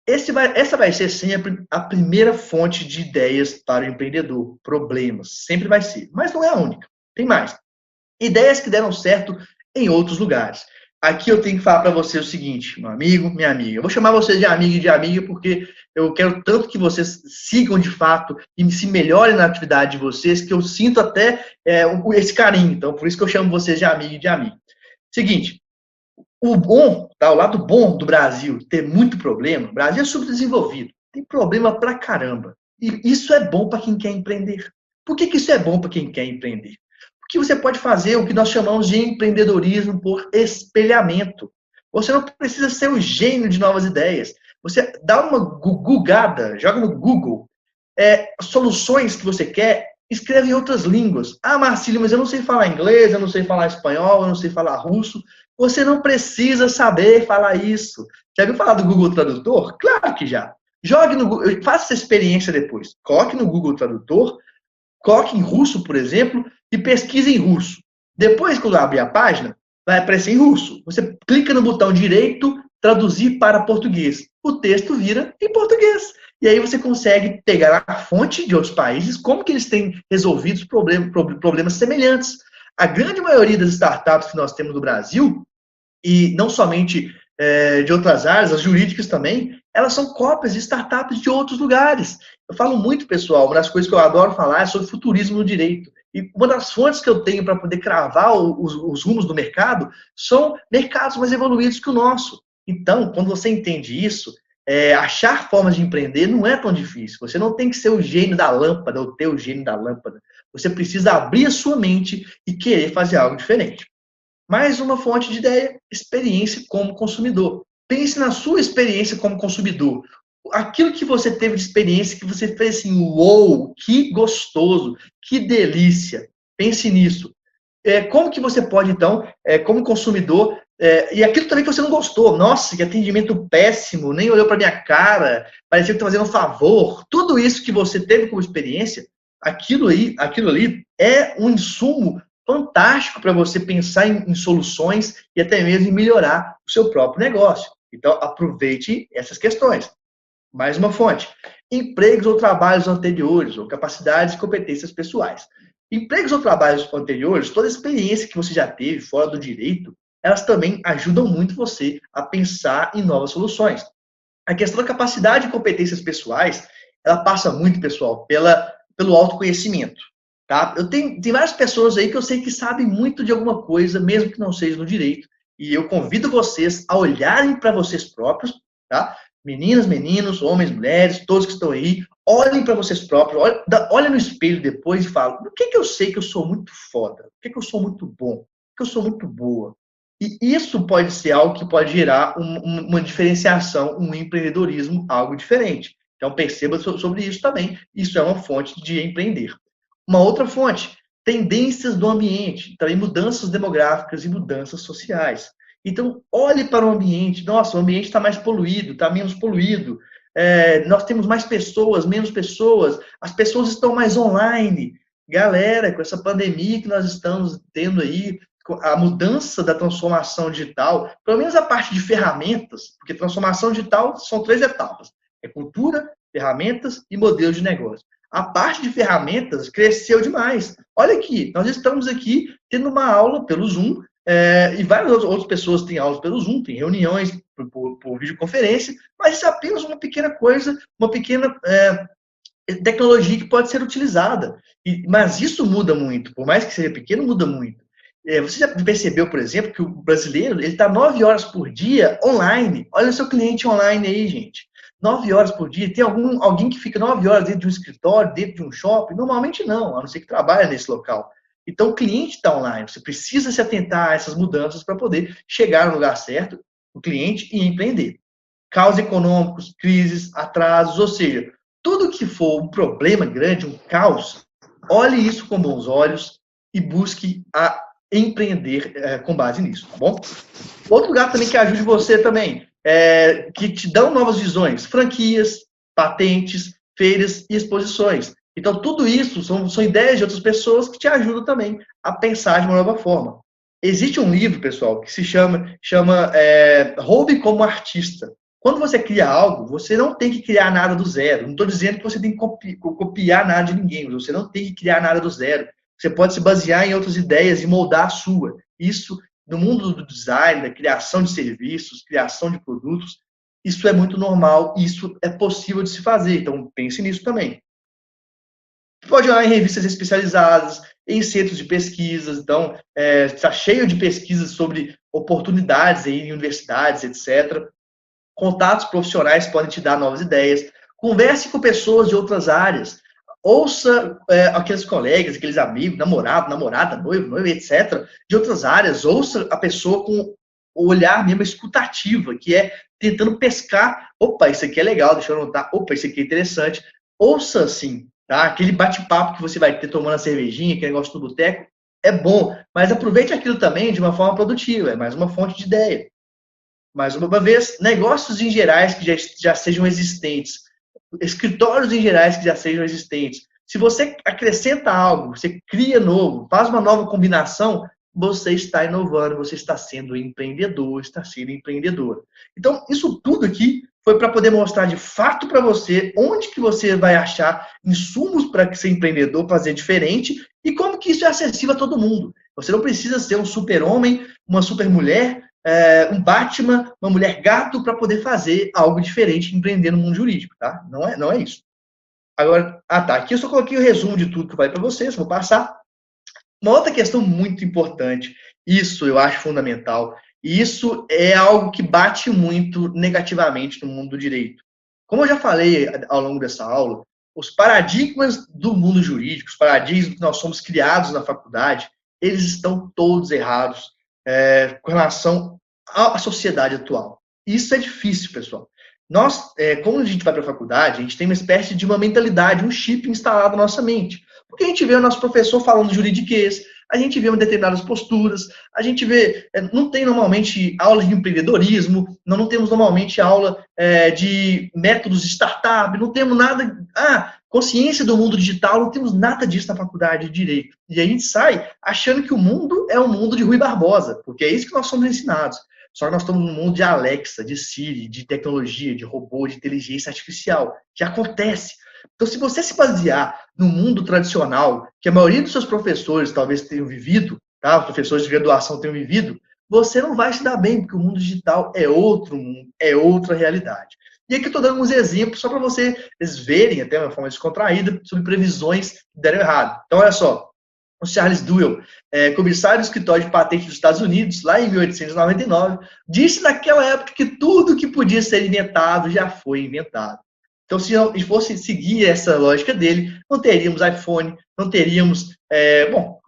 Speaker 1: Essa vai ser sempre a primeira fonte de ideias para o empreendedor. Problemas. Sempre vai ser. Mas não é a única. Tem mais. Ideias que deram certo em outros lugares. Aqui eu tenho que falar para você o seguinte, meu amigo, minha amiga. Eu vou chamar você de amigo e de amiga porque eu quero tanto que vocês sigam de fato e se melhorem na atividade de vocês, que eu sinto até esse carinho. Então, por isso que eu chamo vocês de amigo e de amiga. Seguinte, o bom, tá? O lado bom do Brasil ter muito problema, o Brasil é subdesenvolvido, tem problema pra caramba. E isso é bom para quem quer empreender. Por que isso é bom para quem quer empreender? Porque você pode fazer o que nós chamamos de empreendedorismo por espelhamento. Você não precisa ser o gênio de novas ideias. Você dá uma googada, joga no Google, soluções que você quer, escreve em outras línguas. Ah, Marcílio, mas eu não sei falar inglês, eu não sei falar espanhol, eu não sei falar russo. Você não precisa saber falar isso. Já viu falar do Google Tradutor? Claro que já. Jogue no Google, faça essa experiência depois. Coloque no Google Tradutor, coloque em russo, por exemplo, e pesquise em russo. Depois, quando abrir a página, vai aparecer em russo. Você clica no botão direito, traduzir para português. O texto vira em português. E aí você consegue pegar a fonte de outros países, como que eles têm resolvido problemas semelhantes. A grande maioria das startups que nós temos no Brasil, e não somente de outras áreas, as jurídicas também, elas são cópias de startups de outros lugares. Eu falo muito, pessoal, uma das coisas que eu adoro falar é sobre futurismo no direito. E uma das fontes que eu tenho para poder cravar os rumos do mercado são mercados mais evoluídos que o nosso. Então, quando você entende isso, achar formas de empreender não é tão difícil. Você não tem que ser o gênio da lâmpada ou ter o gênio da lâmpada. Você precisa abrir a sua mente e querer fazer algo diferente. Mais uma fonte de ideia, experiência como consumidor. Pense na sua experiência como consumidor. Aquilo que você teve de experiência, que você fez assim, uou, que gostoso, que delícia. Pense nisso. Como que você pode, então, como consumidor, e aquilo também que você não gostou, nossa, que atendimento péssimo, nem olhou para minha cara, parecia que está fazendo um favor, tudo isso que você teve como experiência, aquilo ali é um insumo fantástico para você pensar em soluções e até mesmo em melhorar o seu próprio negócio. Então, aproveite essas questões. Mais uma fonte. Empregos ou trabalhos anteriores, ou capacidades e competências pessoais. Empregos ou trabalhos anteriores, toda a experiência que você já teve fora do direito, elas também ajudam muito você a pensar em novas soluções. A questão da capacidade e competências pessoais, ela passa muito, pessoal, pelo autoconhecimento. Tá? Tem várias pessoas aí que eu sei que sabem muito de alguma coisa, mesmo que não seja no direito, e eu convido vocês a olharem para vocês próprios, tá? Meninas, meninos, homens, mulheres, todos que estão aí, olhem para vocês próprios, olhem no espelho depois e falem, o que eu sei que eu sou muito foda? O que eu sou muito bom? O que eu sou muito boa? E isso pode ser algo que pode gerar uma diferenciação, um empreendedorismo, algo diferente. Então perceba sobre isso também. Isso é uma fonte de empreender. Uma outra fonte, tendências do ambiente, também mudanças demográficas e mudanças sociais. Então, olhe para o ambiente. Nossa, o ambiente está mais poluído, está menos poluído. Nós temos mais pessoas, menos pessoas. As pessoas estão mais online. Galera, com essa pandemia que nós estamos tendo aí, a mudança da transformação digital, pelo menos a parte de ferramentas, porque transformação digital são 3 etapas. É cultura, ferramentas e modelos de negócio. A parte de ferramentas cresceu demais. Olha aqui, nós estamos aqui tendo uma aula pelo Zoom, e várias outras pessoas têm aulas pelo Zoom, tem reuniões por videoconferência, mas isso é apenas uma pequena coisa, uma pequena tecnologia que pode ser utilizada. Mas isso muda muito, por mais que seja pequeno, muda muito. Você já percebeu, por exemplo, que o brasileiro está 9 horas por dia online? Olha o seu cliente online aí, gente. 9 horas por dia. Tem alguém que fica 9 horas dentro de um escritório, dentro de um shopping? Normalmente não, a não ser que trabalhe nesse local. Então, o cliente está online. Você precisa se atentar a essas mudanças para poder chegar no lugar certo, o cliente, e empreender. Caos econômicos, crises, atrasos, ou seja, tudo que for um problema grande, um caos, olhe isso com bons olhos e busque empreender com base nisso, tá bom? Outro lugar também que ajude você também, que te dão novas visões, franquias, patentes, feiras e exposições. Então, tudo isso são ideias de outras pessoas que te ajudam também a pensar de uma nova forma. Existe um livro, pessoal, que se chama Roube como Artista. Quando você cria algo, você não tem que criar nada do zero. Não estou dizendo que você tem que copiar nada de ninguém, mas você não tem que criar nada do zero. Você pode se basear em outras ideias e moldar a sua. Isso, no mundo do design, da criação de serviços, criação de produtos, isso é muito normal, isso é possível de se fazer. Então, pense nisso também. Pode olhar em revistas especializadas, em centros de pesquisas. Então, está cheio de pesquisas sobre oportunidades em universidades, etc. Contatos profissionais podem te dar novas ideias. Converse com pessoas de outras áreas. Ouça aqueles colegas, aqueles amigos, namorado, namorada, noivo, noiva, etc., de outras áreas. Ouça a pessoa com o olhar mesmo escutativa, que é tentando pescar. Opa, isso aqui é legal, deixa eu anotar. Opa, isso aqui é interessante. Ouça, assim, tá? Aquele bate-papo que você vai ter tomando a cervejinha, aquele negócio do boteco, é bom, mas aproveite aquilo também de uma forma produtiva, é mais uma fonte de ideia. Mais uma vez, negócios em gerais que já sejam existentes, escritórios em gerais que já sejam existentes. Se você acrescenta algo, você cria novo, faz uma nova combinação, você está inovando, você está sendo empreendedor, está sendo empreendedora. Então, isso tudo aqui foi para poder mostrar de fato para você onde que você vai achar insumos para ser empreendedor, fazer diferente e como que isso é acessível a todo mundo. Você não precisa ser um super-homem, uma super-mulher, um Batman, uma mulher gato para poder fazer algo diferente, empreender no mundo jurídico, tá? Não é isso. Agora, tá, aqui eu só coloquei o resumo de tudo que eu falei para vocês, vou passar. Uma outra questão muito importante, isso eu acho fundamental, e isso é algo que bate muito negativamente no mundo do direito. Como eu já falei ao longo dessa aula, os paradigmas do mundo jurídico, os paradigmas que nós somos criados na faculdade, eles estão todos errados com relação à sociedade atual. Isso é difícil, pessoal. Nós, como a gente vai para a faculdade, a gente tem uma espécie de uma mentalidade, um chip instalado na nossa mente. Porque a gente vê o nosso professor falando juridiquês, a gente vê determinadas posturas, a gente vê, não tem normalmente aula de empreendedorismo, não temos normalmente aula de métodos de startup, não temos nada, consciência do mundo digital, não temos nada disso na faculdade de Direito. E a gente sai achando que o mundo é um mundo de Rui Barbosa, porque é isso que nós somos ensinados. Só que nós estamos num mundo de Alexa, de Siri, de tecnologia, de robô, de inteligência artificial, que acontece. Então, se você se basear no mundo tradicional, que a maioria dos seus professores talvez tenham vivido, tá? Os professores de graduação tenham vivido, você não vai se dar bem, porque o mundo digital é outro mundo, é outra realidade. E aqui eu estou dando uns exemplos só para vocês verem, até de uma forma descontraída, sobre previsões que deram errado. Então, olha só, o Charles Duell, comissário do escritório de patente dos Estados Unidos, lá em 1899, disse naquela época que tudo que podia ser inventado já foi inventado. Então, se a gente fosse seguir essa lógica dele, não teríamos iPhone, não teríamos,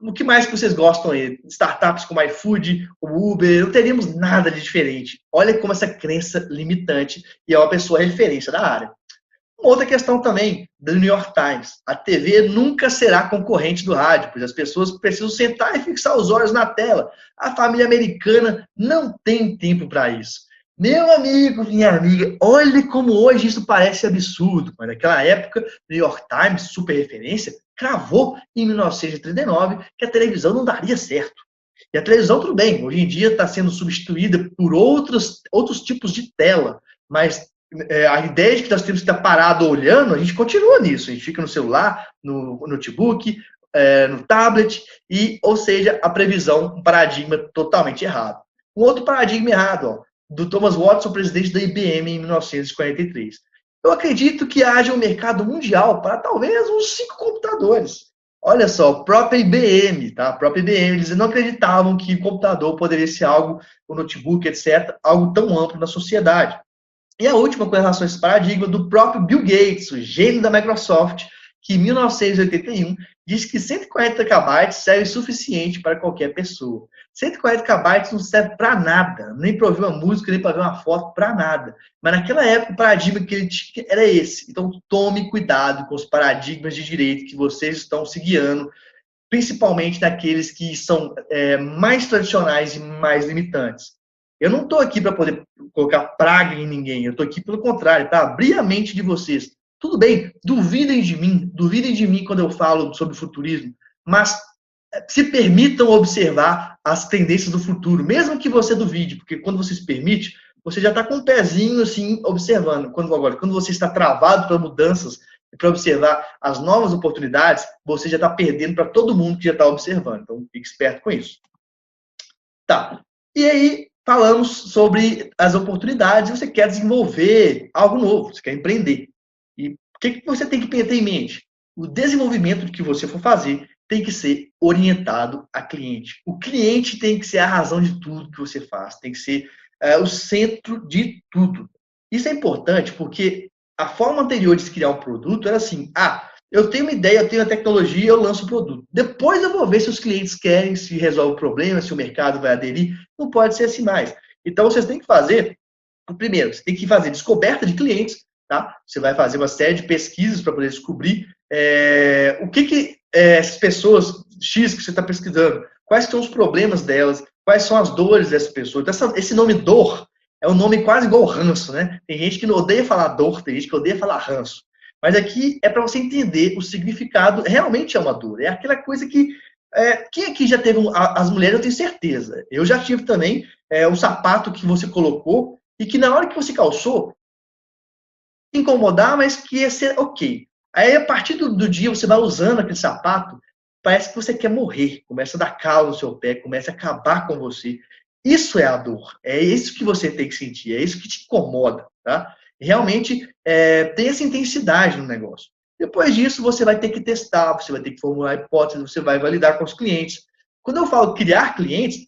Speaker 1: o que mais que vocês gostam aí? Startups como iFood, o Uber, não teríamos nada de diferente. Olha como essa crença limitante e é uma pessoa referência da área. Uma outra questão também, do New York Times. A TV nunca será concorrente do rádio, pois as pessoas precisam sentar e fixar os olhos na tela. A família americana não tem tempo para isso. Meu amigo, minha amiga, olhe como hoje isso parece absurdo, mas naquela época, New York Times, super referência, cravou em 1939 que a televisão não daria certo. E a televisão, tudo bem, hoje em dia está sendo substituída por outros tipos de tela, mas a ideia de que nós temos que estar parado olhando, a gente continua nisso, a gente fica no celular, no notebook, no tablet, ou seja, a previsão, um paradigma totalmente errado. Um outro paradigma errado, ó, do Thomas Watson, presidente da IBM em 1943. Eu acredito que haja um mercado mundial para talvez uns 5 computadores. Olha só, a própria IBM, tá? A própria IBM, eles não acreditavam que o computador poderia ser algo, o notebook, etc., algo tão amplo na sociedade. E a última com relação a esse paradigma do próprio Bill Gates, o gênio da Microsoft, que em 1981 disse que 140 KB serve suficiente para qualquer pessoa. 140 KB não serve para nada, nem para ouvir uma música, nem para ver uma foto, para nada. Mas naquela época o paradigma que ele tinha era esse. Então tome cuidado com os paradigmas de direito que vocês estão se guiando, principalmente naqueles que são mais tradicionais e mais limitantes. Eu não estou aqui para poder colocar praga em ninguém, eu estou aqui pelo contrário, para abrir a mente de vocês. Tudo bem, duvidem de mim quando eu falo sobre futurismo, mas se permitam observar as tendências do futuro, mesmo que você duvide, porque quando você se permite, você já está com um pezinho assim observando. Quando você está travado para mudanças e para observar as novas oportunidades, você já está perdendo para todo mundo que já está observando. Então, fique esperto com isso. Tá. E aí, falamos sobre as oportunidades. Você quer desenvolver algo novo, você quer empreender. E o que você tem que ter em mente? O desenvolvimento que você for fazer tem que ser orientado a cliente. O cliente tem que ser a razão de tudo que você faz, tem que ser o centro de tudo. Isso é importante porque a forma anterior de se criar um produto era assim: eu tenho uma ideia, eu tenho a tecnologia, eu lanço o produto. Depois eu vou ver se os clientes querem, se resolve o problema, se o mercado vai aderir. Não pode ser assim mais. Então, vocês têm que fazer, primeiro, você tem que fazer descoberta de clientes, tá? Você vai fazer uma série de pesquisas para poder descobrir o que essas pessoas X que você está pesquisando, quais são os problemas delas, quais são as dores dessas pessoas. Então, esse nome dor é um nome quase igual ranço, né? Tem gente que não odeia falar dor, tem gente que odeia falar ranço. Mas aqui é para você entender o significado, realmente é uma dor. É aquela coisa que. Quem aqui já teve. As mulheres, eu tenho certeza. Eu já tive também um sapato que você colocou e que na hora que você calçou, incomodar, mas que ia ser ok. Aí, a partir do dia, você vai usando aquele sapato, parece que você quer morrer. Começa a dar calo no seu pé, começa a acabar com você. Isso é a dor. É isso que você tem que sentir. É isso que te incomoda, tá? Realmente tem essa intensidade no negócio. Depois disso, você vai ter que testar, você vai ter que formular hipóteses, você vai validar com os clientes. Quando eu falo criar clientes,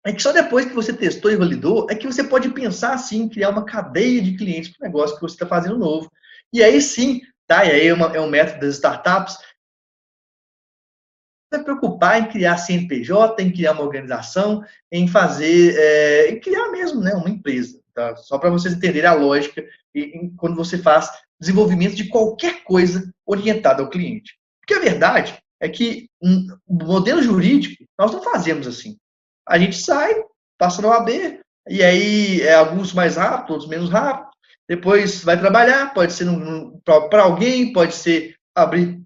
Speaker 1: é que só depois que você testou e validou, é que você pode pensar assim, em criar uma cadeia de clientes para o negócio que você está fazendo novo. E aí sim, tá? E aí é um método das startups. Você vai preocupar em criar CNPJ, em criar uma organização, em fazer, em criar mesmo, né, uma empresa. Tá? Só para vocês entenderem a lógica quando você faz desenvolvimento de qualquer coisa orientada ao cliente. Porque a verdade é que o modelo jurídico, nós não fazemos assim. A gente sai, passa na OAB, e aí alguns mais rápido, outros menos rápido. Depois vai trabalhar, pode ser para alguém, pode ser abrir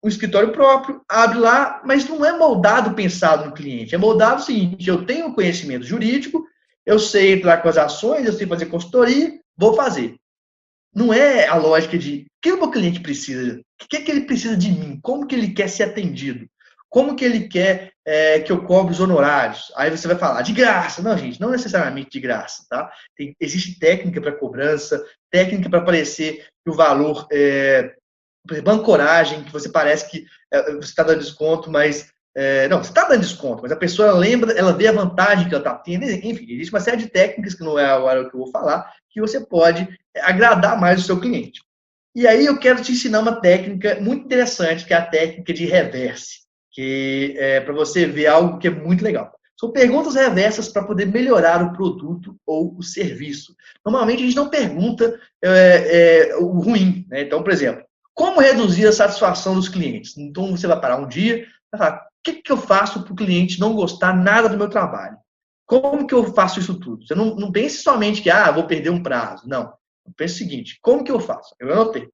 Speaker 1: um escritório próprio, abre lá, mas não é moldado pensado no cliente. É moldado o seguinte: eu tenho conhecimento jurídico, eu sei entrar com as ações, eu sei fazer consultoria, vou fazer. Não é a lógica de o que o meu cliente precisa, o que ele precisa de mim, como que ele quer ser atendido, como que ele quer que eu cobre os honorários. Aí você vai falar de graça. Não, gente, não necessariamente de graça, tá? Existe técnica para cobrança, técnica para parecer que o valor por exemplo, ancoragem, que você parece que você está dando desconto, mas não, você está dando desconto, mas a pessoa lembra, ela vê a vantagem que ela está tendo. Enfim, existe uma série de técnicas, que não é agora o que eu vou falar, que você pode agradar mais o seu cliente. E aí eu quero te ensinar uma técnica muito interessante, que é a técnica de reverse, que é para você ver algo que é muito legal. São perguntas reversas para poder melhorar o produto ou o serviço. Normalmente a gente não pergunta o ruim, né? Então, por exemplo, como reduzir a satisfação dos clientes? Então, você vai parar um dia e vai falar: o que eu faço para o cliente não gostar nada do meu trabalho? Como que eu faço isso tudo? Você não pense somente que, vou perder um prazo. Não. Pense o seguinte: como que eu faço? Eu anotei.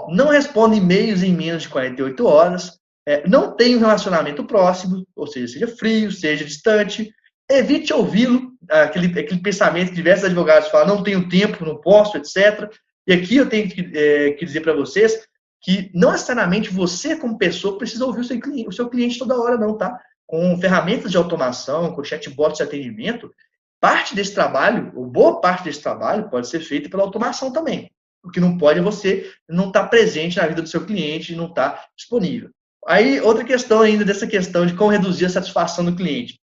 Speaker 1: Não responde e-mails em menos de 48 horas. Não tem um relacionamento próximo, ou seja frio, seja distante. Evite ouvi-lo, aquele pensamento que diversos advogados falam: não tenho tempo, não posso, etc. E aqui eu tenho que dizer para vocês que não necessariamente você, como pessoa, precisa ouvir o seu cliente toda hora, não, tá? Com ferramentas de automação, com chatbots de atendimento, parte desse trabalho, ou boa parte desse trabalho, pode ser feita pela automação também. O que não pode é você não estar presente na vida do seu cliente e não estar disponível. Aí, outra questão ainda dessa questão de como reduzir a satisfação do cliente.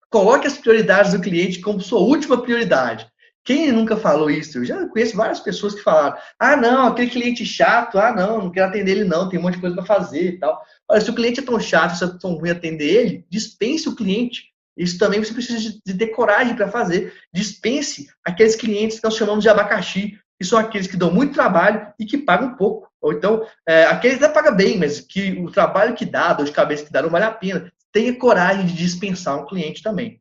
Speaker 1: Coloque as prioridades do cliente como sua última prioridade. Quem nunca falou isso? Eu já conheço várias pessoas que falaram: não, aquele cliente chato, não quero atender ele não, tem um monte de coisa para fazer e tal. Olha, se o cliente é tão chato, se é tão ruim atender ele, dispense o cliente. Isso também você precisa de ter coragem para fazer. Dispense aqueles clientes que nós chamamos de abacaxi, que são aqueles que dão muito trabalho e que pagam pouco. Ou então, aqueles até pagam bem, mas que o trabalho que dá, a dor de cabeça que dá, não vale a pena. Tenha coragem de dispensar um cliente também.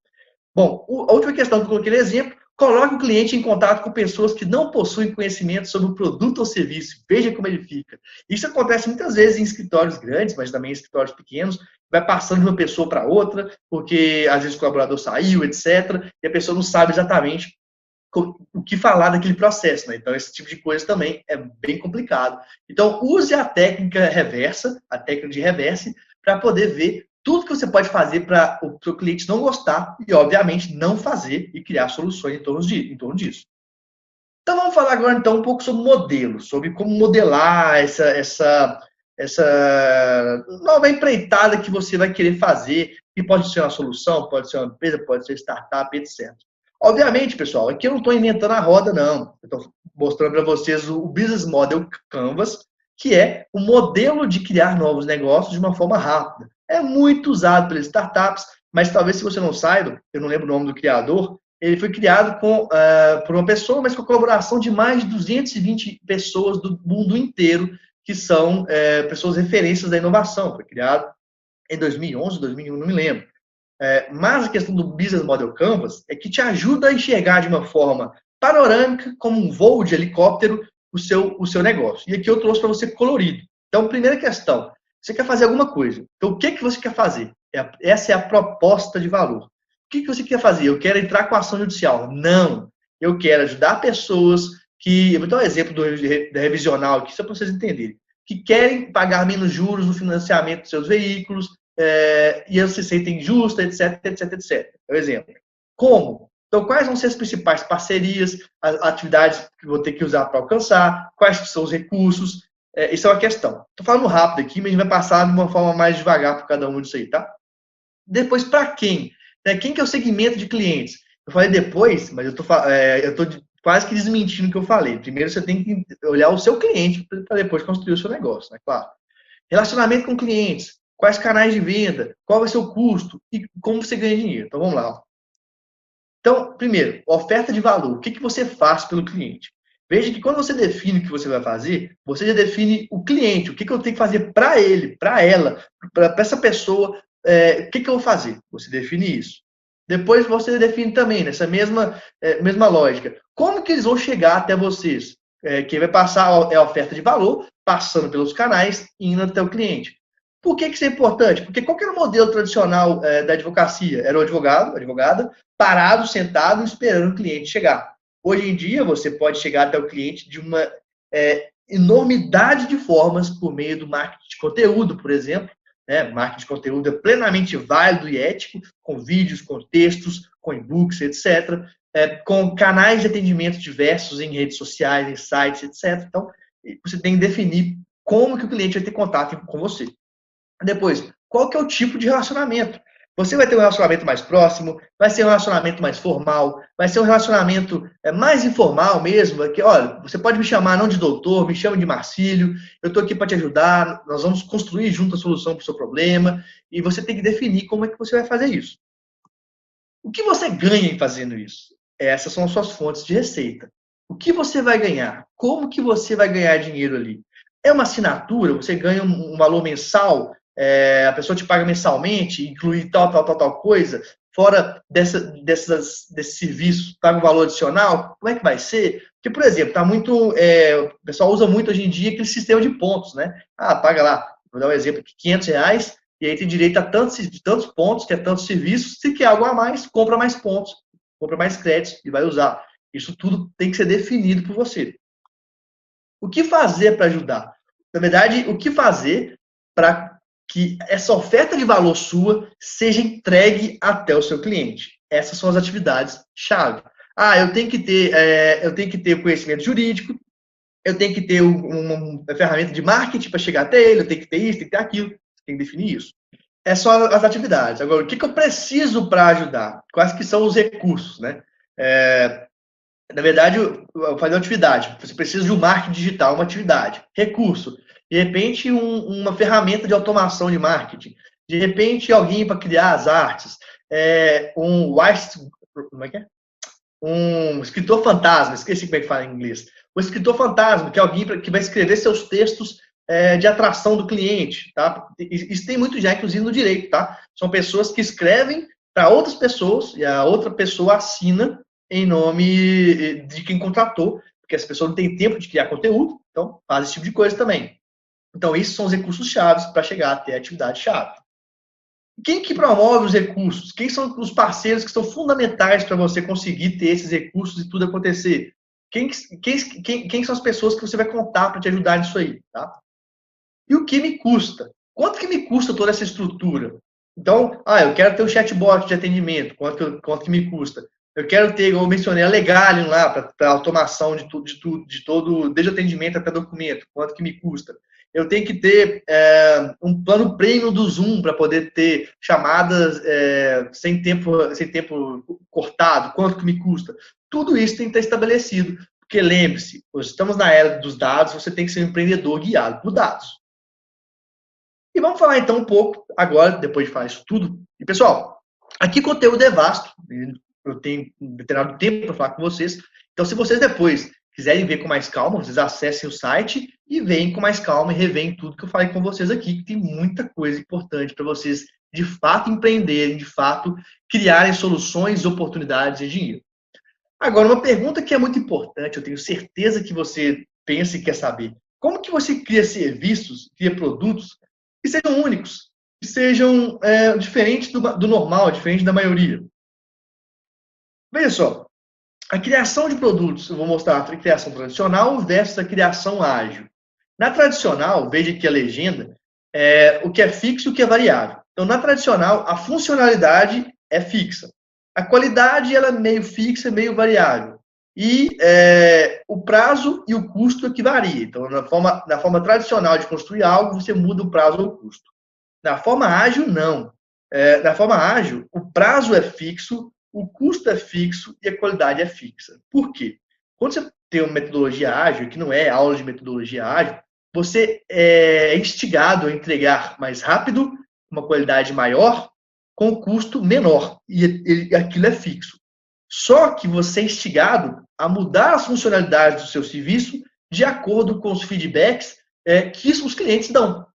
Speaker 1: Bom, a última questão que eu coloquei no exemplo: Coloque o cliente em contato com pessoas que não possuem conhecimento sobre o produto ou serviço. Veja como ele fica. Isso acontece muitas vezes em escritórios grandes, mas também em escritórios pequenos. Vai passando de uma pessoa para outra, porque às vezes o colaborador saiu, etc. E a pessoa não sabe exatamente o que falar daquele processo, né? Então, esse tipo de coisa também é bem complicado. Então, use a técnica reversa, a técnica de reverse, para poder ver tudo que você pode fazer para o seu cliente não gostar e, obviamente, não fazer e criar soluções em torno disso. Então, vamos falar agora, então, um pouco sobre modelo, sobre como modelar essa nova empreitada que você vai querer fazer, que pode ser uma solução, pode ser uma empresa, pode ser startup, etc. Obviamente, pessoal, aqui eu não estou inventando a roda, não. Eu estou mostrando para vocês o Business Model Canvas, que é o modelo de criar novos negócios de uma forma rápida. É muito usado pelas startups, mas talvez se você não saiba, eu não lembro o nome do criador, ele foi criado por uma pessoa, mas com a colaboração de mais de 220 pessoas do mundo inteiro, que são pessoas referências da inovação. Foi criado em 2011, 2001, não me lembro. Mas a questão do Business Model Canvas é que te ajuda a enxergar de uma forma panorâmica, como um voo de helicóptero, o seu negócio. E aqui eu trouxe para você colorido. Então, primeira questão, você quer fazer alguma coisa. Então, o que você quer fazer? Essa é a proposta de valor. O que você quer fazer? Eu quero entrar com a ação judicial. Não. Eu quero ajudar pessoas que... Eu vou dar um exemplo da revisional aqui, só para vocês entenderem. Que querem pagar menos juros no financiamento dos seus veículos, e eles se sentem justas, etc, etc, etc. É um exemplo. Como? Então, quais vão ser as principais parcerias, as atividades que vou ter que usar para alcançar, quais são os recursos, isso é uma questão. Estou falando rápido aqui, mas a gente vai passar de uma forma mais devagar por cada um disso aí, tá? Depois, para quem? Quem que é o segmento de clientes? Eu falei depois, mas eu estou quase que desmentindo o que eu falei. Primeiro, você tem que olhar o seu cliente para depois construir o seu negócio, né? Claro. Relacionamento com clientes. Quais canais de venda? Qual vai ser o custo? E como você ganha dinheiro? Então, vamos lá. Então, primeiro, oferta de valor. O que você faz pelo cliente? Veja que quando você define o que você vai fazer, você já define o cliente. O que eu tenho que fazer para ele, para ela, para essa pessoa. O que eu vou fazer? Você define isso. Depois você define também, nessa mesma lógica, como que eles vão chegar até vocês? Quem vai passar a oferta de valor, passando pelos canais e indo até o cliente. Por que isso é importante? Porque qual que era o modelo tradicional da advocacia? Era o advogado, a advogada, parado, sentado, esperando o cliente chegar. Hoje em dia, você pode chegar até o cliente de uma enormidade de formas por meio do marketing de conteúdo, por exemplo. Marketing de conteúdo é plenamente válido e ético, com vídeos, com textos, com e-books, etc. Com canais de atendimento diversos em redes sociais, em sites, etc. Então, você tem que definir como que o cliente vai ter contato com você. Depois, qual que é o tipo de relacionamento? Você vai ter um relacionamento mais próximo, vai ser um relacionamento mais formal, vai ser um relacionamento mais informal mesmo, que, olha, você pode me chamar não de doutor, me chama de Marcílio, eu estou aqui para te ajudar, nós vamos construir junto a solução para o seu problema, e você tem que definir como é que você vai fazer isso. O que você ganha em fazendo isso? Essas são as suas fontes de receita. O que você vai ganhar? Como que você vai ganhar dinheiro ali? É uma assinatura? Você ganha um valor mensal? A pessoa te paga mensalmente, inclui tal coisa, fora desse serviço, paga um valor adicional, como é que vai ser? Porque, por exemplo, o pessoal usa muito hoje em dia aquele sistema de pontos, né? Paga lá, vou dar um exemplo aqui, R$500, e aí tem direito a tantos pontos, que é tantos serviços, se quer algo a mais, compra mais pontos, compra mais créditos e vai usar. Isso tudo tem que ser definido por você. O que fazer para ajudar? Na verdade, o que fazer para que essa oferta de valor sua seja entregue até o seu cliente. Essas são as atividades-chave. Eu tenho que ter conhecimento jurídico, eu tenho que ter uma ferramenta de marketing para chegar até ele, eu tenho que ter isso, tem que ter aquilo, você tem que definir isso. É só as atividades. Agora, o que eu preciso para ajudar? Quais que são os recursos, né? Na verdade, fazer uma atividade. Você precisa de um marketing digital, uma atividade. Recurso. De repente, uma ferramenta de automação de marketing. De repente, alguém para criar as artes. Como é que é? Um escritor fantasma. Esqueci como é que fala em inglês. Um escritor fantasma, que é alguém que vai escrever seus textos de atração do cliente. Tá? Isso tem muito já, inclusive, no direito. Tá? São pessoas que escrevem para outras pessoas e a outra pessoa assina em nome de quem contratou, porque as pessoas não têm tempo de criar conteúdo, então faz esse tipo de coisa também. Então, esses são os recursos chaves para chegar até a atividade chave. Quem que promove os recursos? Quem são os parceiros que são fundamentais para você conseguir ter esses recursos e tudo acontecer? Quem são as pessoas que você vai contar para te ajudar nisso aí? Tá? E o que me custa? Quanto que me custa toda essa estrutura? Então, eu quero ter um chatbot de atendimento, quanto que me custa? Eu quero ter, como eu mencionei, a Legalium lá, para automação de todo, desde atendimento até documento, quanto que me custa? Eu tenho que ter um plano premium do Zoom para poder ter chamadas sem tempo cortado, quanto que me custa? Tudo isso tem que estar estabelecido, porque lembre-se, estamos na era dos dados, você tem que ser um empreendedor guiado por dados. E vamos falar então um pouco agora, depois de falar isso tudo. E pessoal, aqui o conteúdo é vasto, eu tenho um determinado tempo para falar com vocês, então se vocês depois quiserem ver com mais calma, vocês acessem o site e veem com mais calma e reveem tudo que eu falei com vocês aqui, que tem muita coisa importante para vocês de fato empreenderem, de fato criarem soluções, oportunidades e dinheiro. Agora, uma pergunta que é muito importante, eu tenho certeza que você pensa e quer saber. Como que você cria serviços, cria produtos que sejam únicos, que sejam diferentes do normal, diferentes da maioria? Veja só, a criação de produtos, eu vou mostrar a criação tradicional versus a criação ágil. Na tradicional, veja aqui a legenda, o que é fixo e o que é variável. Então, na tradicional, a funcionalidade é fixa. A qualidade ela é meio fixa, meio variável. E o prazo e o custo é que varia. Então, na forma tradicional de construir algo, você muda o prazo ou o custo. Na forma ágil, não. Na forma ágil, o prazo é fixo, o custo é fixo e a qualidade é fixa. Por quê? Quando você tem uma metodologia ágil, que não é aula de metodologia ágil, você é instigado a entregar mais rápido, uma qualidade maior, com custo menor. E aquilo é fixo. Só que você é instigado a mudar as funcionalidades do seu serviço de acordo com os feedbacks que os clientes dão.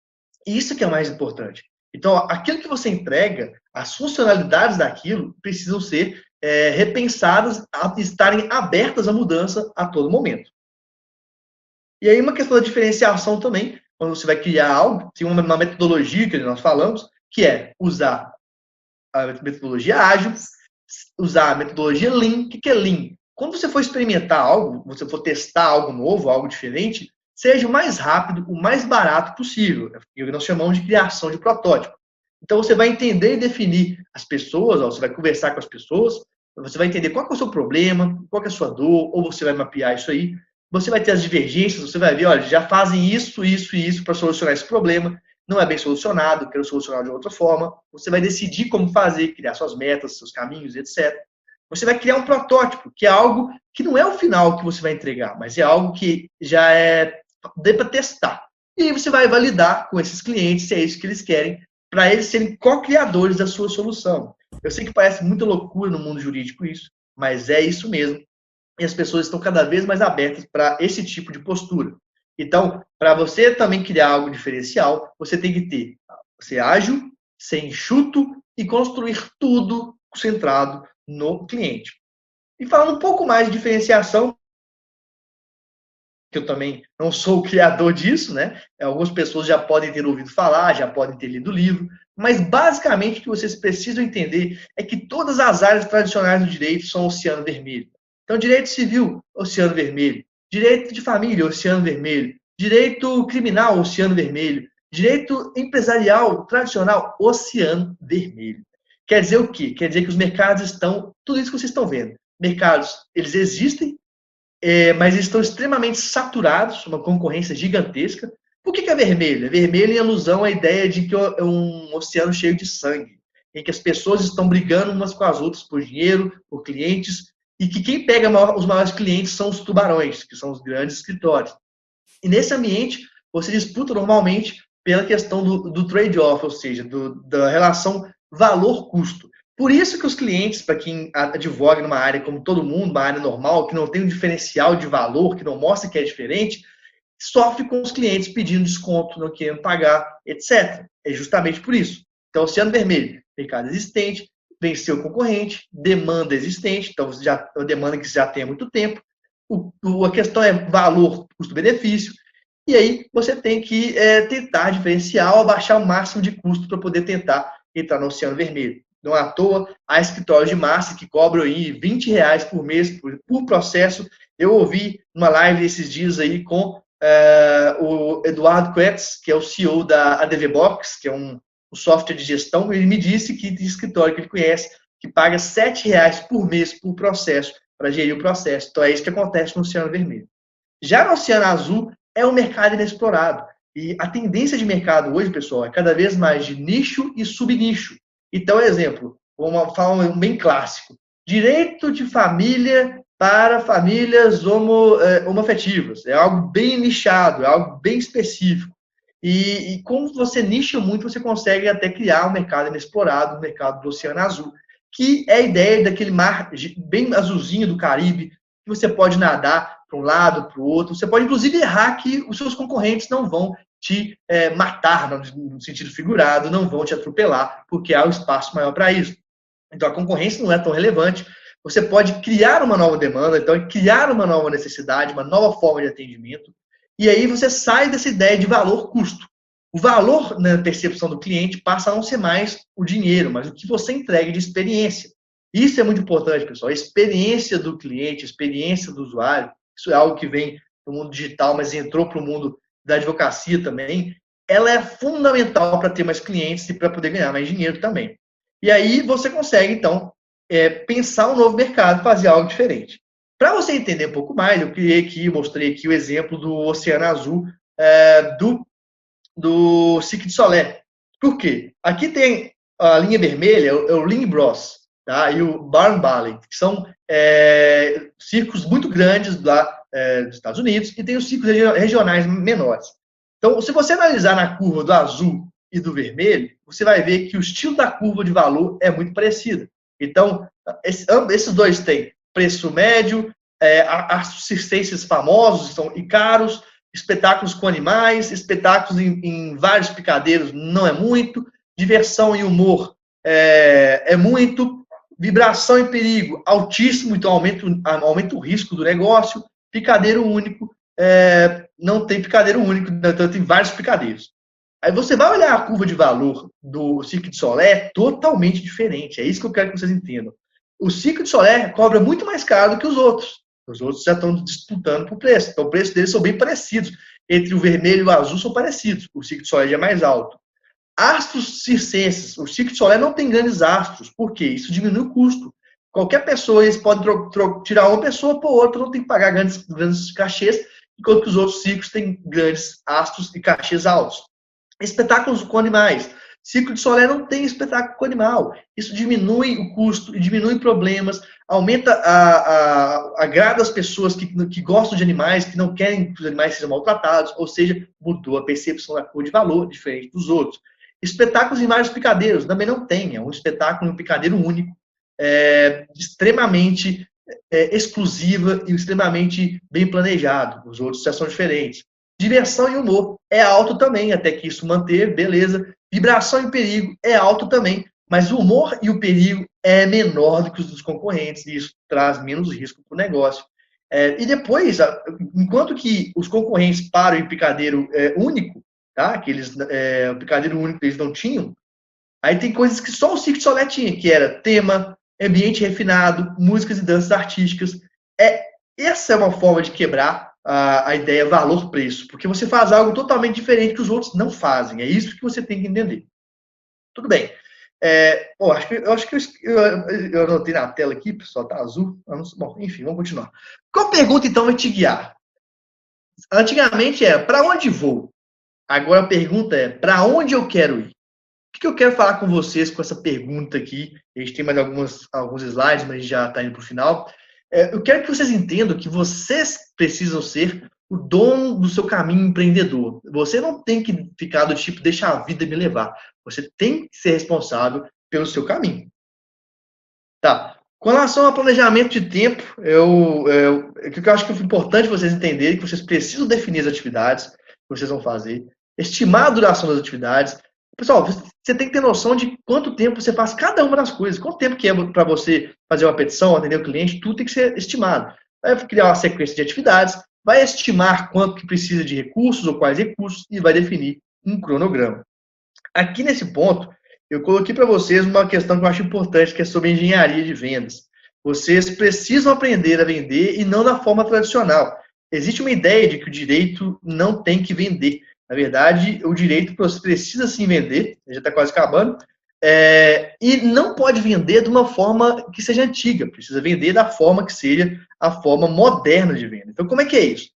Speaker 1: Isso que é o mais importante. Então, aquilo que você entrega, as funcionalidades daquilo precisam ser repensadas, estarem abertas à mudança a todo momento. E aí, uma questão da diferenciação também, quando você vai criar algo, tem uma metodologia que nós falamos, que é usar a metodologia ágil, usar a metodologia Lean. O que é Lean? Quando você for experimentar algo, você for testar algo novo, algo diferente, seja o mais rápido, o mais barato possível. É o que nós chamamos de criação de protótipo. Então, você vai entender e definir as pessoas, você vai conversar com as pessoas, você vai entender qual é o seu problema, qual é a sua dor, ou você vai mapear isso aí. Você vai ter as divergências, você vai ver, olha, já fazem isso, isso e isso para solucionar esse problema. Não é bem solucionado, quero solucionar de outra forma. Você vai decidir como fazer, criar suas metas, seus caminhos, etc. Você vai criar um protótipo, que é algo que não é o final que você vai entregar, mas é algo que já dê para testar. E aí você vai validar com esses clientes se é isso que eles querem, para eles serem co-criadores da sua solução. Eu sei que parece muita loucura no mundo jurídico isso, mas é isso mesmo. E as pessoas estão cada vez mais abertas para esse tipo de postura. Então, para você também criar algo diferencial, você tem que ser ágil, ser enxuto e construir tudo centrado no cliente. E falando um pouco mais de diferenciação, que eu também não sou o criador disso, né? Algumas pessoas já podem ter ouvido falar, já podem ter lido o livro, mas basicamente o que vocês precisam entender é que todas as áreas tradicionais do direito são oceano vermelho. Então, direito civil, oceano vermelho. Direito de família, oceano vermelho. Direito criminal, oceano vermelho. Direito empresarial, tradicional, oceano vermelho. Quer dizer o quê? Quer dizer que os mercados estão, tudo isso que vocês estão vendo, mercados, eles existem, mas estão extremamente saturados, uma concorrência gigantesca. Por que é vermelho? É vermelho em alusão à ideia de que é um oceano cheio de sangue, em que as pessoas estão brigando umas com as outras por dinheiro, por clientes, e que quem pega os maiores clientes são os tubarões, que são os grandes escritórios. E nesse ambiente, você disputa normalmente pela questão do trade-off, ou seja, da relação valor-custo. Por isso que os clientes, para quem advoga numa área como todo mundo, uma área normal, que não tem um diferencial de valor, que não mostra que é diferente, sofre com os clientes pedindo desconto, não querendo pagar, etc. É justamente por isso. Então, oceano vermelho, mercado existente, vencer o concorrente, demanda existente, então a demanda que você já tem há muito tempo. A questão é valor, custo-benefício, e aí você tem que tentar diferenciar ou abaixar o máximo de custo para poder tentar entrar no Oceano Vermelho. Não à toa, há escritórios de massa que cobram aí R$ 20 por mês por processo. Eu ouvi uma live esses dias aí com o Eduardo Quetz, que é o CEO da ADV Box, que é um software de gestão. Ele me disse que tem escritório que ele conhece que paga R$ 7 por mês por processo, para gerir o processo. Então, é isso que acontece no Oceano Vermelho. Já no Oceano Azul, é um mercado inexplorado. E a tendência de mercado hoje, pessoal, é cada vez mais de nicho e subnicho. Então, exemplo, vamos falar um bem clássico. Direito de família para famílias homoafetivas. É algo bem nichado, é algo bem específico. E como você nicha muito, você consegue até criar um mercado inexplorado, um mercado do Oceano Azul, que é a ideia daquele mar bem azulzinho do Caribe, que você pode nadar para um lado, para o outro. Você pode, inclusive, errar que os seus concorrentes não vão te matar, no sentido figurado, não vão te atropelar, porque há um espaço maior para isso. Então, a concorrência não é tão relevante. Você pode criar uma nova demanda, então, criar uma nova necessidade, uma nova forma de atendimento, e aí você sai dessa ideia de valor-custo. O valor na percepção do cliente passa a não ser mais o dinheiro, mas o que você entrega de experiência. Isso é muito importante, pessoal. A experiência do cliente, a experiência do usuário, isso é algo que vem do mundo digital, mas entrou para o mundo da advocacia também. Ela é fundamental para ter mais clientes e para poder ganhar mais dinheiro também. E aí você consegue, então, pensar um novo mercado, fazer algo diferente. Para você entender um pouco mais, eu mostrei aqui o exemplo do Oceano Azul, do Cirque du Soleil. Por quê? Aqui tem a linha vermelha, é o Ling Bros, tá? E o Barn Ballet, que são circos muito grandes lá dos Estados Unidos, e tem os circos regionais menores. Então, se você analisar na curva do azul e do vermelho, você vai ver que o estilo da curva de valor é muito parecido. Então, esses dois têm preço médio, as circenses famosos e caros, espetáculos com animais, espetáculos em vários picadeiros não é muito, diversão e humor é muito, vibração e perigo altíssimo, então aumenta o risco do negócio, picadeiro único, não tem picadeiro único, então tem vários picadeiros. Aí você vai olhar a curva de valor do Cirque du Soleil, é totalmente diferente, é isso que eu quero que vocês entendam. O Cirque du Soleil cobra muito mais caro do que os outros. Os outros já estão disputando por preço. Então, o preço deles são bem parecidos. Entre o vermelho e o azul são parecidos. O Cirque du Soleil é mais alto. Astros circenses. O Cirque du Soleil não tem grandes astros. Por quê? Isso diminui o custo. Qualquer pessoa, eles podem tirar uma pessoa por outra, não tem que pagar grandes cachês, enquanto que os outros circos têm grandes astros e cachês altos. Espetáculos com animais. Cirque du Soleil não tem espetáculo com animal. Isso diminui o custo e diminui problemas, aumenta agrada as pessoas que gostam de animais, que não querem que os animais sejam maltratados, ou seja, mudou a percepção da cor de valor, diferente dos outros. Espetáculos em vários picadeiros, também não tem. É um espetáculo em um picadeiro único, extremamente exclusiva e extremamente bem planejado. Os outros já são diferentes. Diversão e humor é alto também, até que isso manter, beleza. Vibração e perigo é alto também, mas o humor e o perigo é menor do que os dos concorrentes, e isso traz menos risco para o negócio. E depois, enquanto que os concorrentes param em picadeiro único, tá? O picadeiro único eles não tinham, aí tem coisas que só o Cirque du Soleil tinha, que era tema, ambiente refinado, músicas e danças artísticas. Essa é uma forma de quebrar a ideia valor-preço, porque você faz algo totalmente diferente que os outros não fazem. É isso que você tem que entender. Tudo bem. Eu acho que eu anotei na tela aqui, pessoal, tá azul. Bom, enfim, vamos continuar. Qual pergunta, então, vai te guiar? Antigamente era, para onde vou? Agora a pergunta é, para onde eu quero ir? O que eu quero falar com vocês com essa pergunta aqui? A gente tem mais alguns slides, mas a gente já está indo para o final. Eu quero que vocês entendam que vocês precisam ser o dono do seu caminho empreendedor. Você não tem que ficar do tipo, deixa a vida me levar. Você tem que ser responsável pelo seu caminho. Tá. Com relação ao planejamento de tempo, o que eu acho que é importante vocês entenderem que vocês precisam definir as atividades que vocês vão fazer, estimar a duração das atividades, Pessoal, você tem que ter noção de quanto tempo você faz cada uma das coisas. Quanto tempo que é para você fazer uma petição, atender o cliente, tudo tem que ser estimado. Vai criar uma sequência de atividades, vai estimar quanto que precisa de recursos ou quais recursos e vai definir um cronograma. Aqui nesse ponto, eu coloquei para vocês uma questão que eu acho importante, que é sobre engenharia de vendas. Vocês precisam aprender a vender e não da forma tradicional. Existe uma ideia de que o direito não tem que vender. Na verdade, o direito precisa sim vender, já está quase acabando, e não pode vender de uma forma que seja antiga, precisa vender da forma que seja a forma moderna de venda. Então, como é que é isso?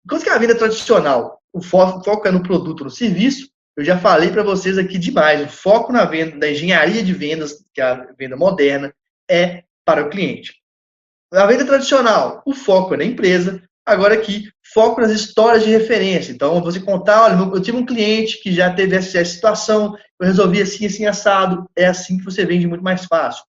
Speaker 1: Enquanto que a venda tradicional, o foco é no produto, no serviço, eu já falei para vocês aqui demais, o foco na venda, da engenharia de vendas, que é a venda moderna, é para o cliente. Na venda tradicional, o foco é na empresa, agora aqui, foco nas histórias de referência. Então, você contar, olha, eu tive um cliente que já teve essa situação, eu resolvi assim, assim, assado, é assim que você vende muito mais fácil.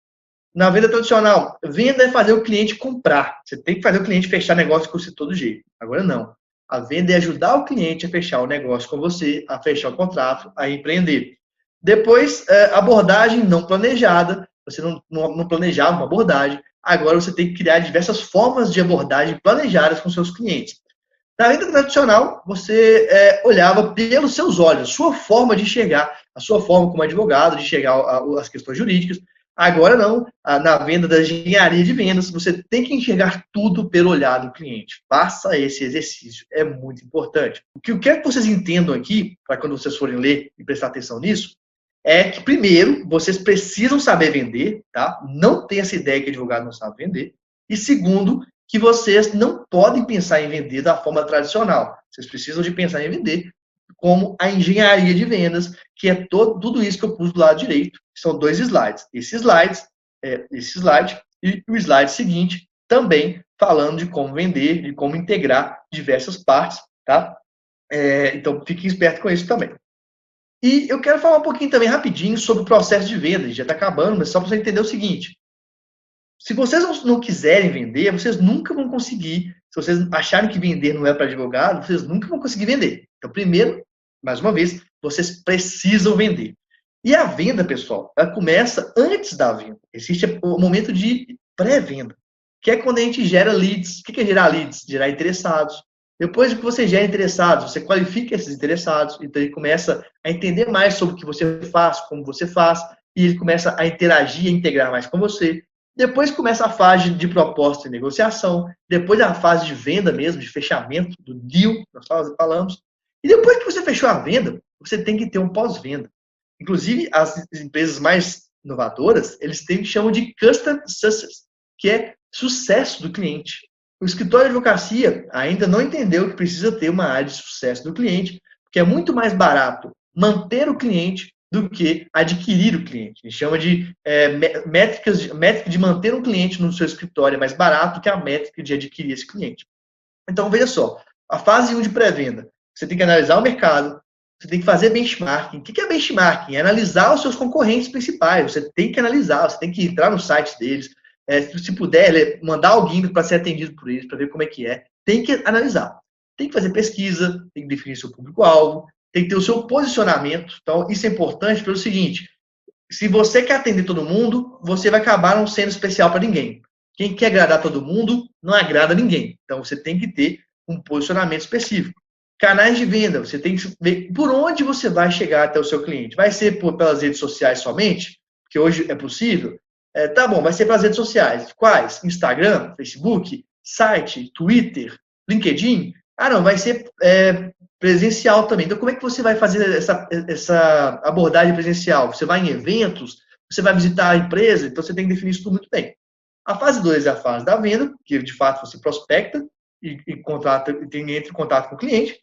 Speaker 1: Na venda tradicional, venda é fazer o cliente comprar. Você tem que fazer o cliente fechar negócio com você de todo jeito. Agora não. A venda é ajudar o cliente a fechar o negócio com você, a fechar o contrato, a empreender. Depois, abordagem não planejada. Você não planejava uma abordagem. Agora você tem que criar diversas formas de abordagem planejadas com seus clientes. Na venda tradicional, você olhava pelos seus olhos, sua forma de enxergar, a sua forma como advogado de enxergar as questões jurídicas. Agora não, na venda da engenharia de vendas, você tem que enxergar tudo pelo olhar do cliente. Faça esse exercício, é muito importante. O que eu quero que vocês entendam aqui, para quando vocês forem ler e prestar atenção nisso, é que, primeiro, vocês precisam saber vender, tá? Não tem essa ideia que advogado não sabe vender. E segundo, que vocês não podem pensar em vender da forma tradicional. Vocês precisam de pensar em vender como a engenharia de vendas, que é tudo isso que eu pus do lado direito. São 2 slides. Esse slide e o slide seguinte também falando de como vender, de como integrar diversas partes, tá? Então, fiquem espertos com isso também. E eu quero falar um pouquinho também rapidinho sobre o processo de venda. Já está acabando, mas só para você entender o seguinte. Se vocês não quiserem vender, vocês nunca vão conseguir. Se vocês acharem que vender não é para advogado, vocês nunca vão conseguir vender. Então, primeiro, mais uma vez, vocês precisam vender. E a venda, pessoal, ela começa antes da venda. Existe o momento de pré-venda, que é quando a gente gera leads. O que é gerar leads? Gerar interessados. Depois que você gera interessados, você qualifica esses interessados, então ele começa a entender mais sobre o que você faz, como você faz, e ele começa a interagir, a integrar mais com você. Depois começa a fase de proposta e negociação, depois a fase de venda mesmo, de fechamento do deal, nós falamos. E depois que você fechou a venda, você tem que ter um pós-venda. Inclusive, as empresas mais inovadoras, eles têm o que chamam de Customer Success, que é sucesso do cliente. O escritório de advocacia ainda não entendeu que precisa ter uma área de sucesso do cliente, porque é muito mais barato manter o cliente do que adquirir o cliente. A gente chama de métrica de manter um cliente no seu escritório é mais barato que a métrica de adquirir esse cliente. Então, veja só, a fase 1 de pré-venda, você tem que analisar o mercado, você tem que fazer benchmarking. O que é benchmarking? É analisar os seus concorrentes principais. Você tem que analisar, você tem que entrar no site deles, se puder, mandar alguém para ser atendido por eles, para ver como é que é. Tem que analisar. Tem que fazer pesquisa, tem que definir seu público-alvo, tem que ter o seu posicionamento. Então, isso é importante pelo seguinte, se você quer atender todo mundo, você vai acabar não sendo especial para ninguém. Quem quer agradar todo mundo, não agrada ninguém. Então, você tem que ter um posicionamento específico. Canais de venda, você tem que ver por onde você vai chegar até o seu cliente. Vai ser pelas redes sociais somente? Que hoje é possível? Tá bom, vai ser pelas redes sociais. Quais? Instagram, Facebook, site, Twitter, LinkedIn? Ah, não, vai ser presencial também. Então, como é que você vai fazer essa abordagem presencial? Você vai em eventos? Você vai visitar a empresa? Então, você tem que definir isso tudo muito bem. A fase 2 é a fase da venda, que de fato você prospecta e entra em contato com o cliente.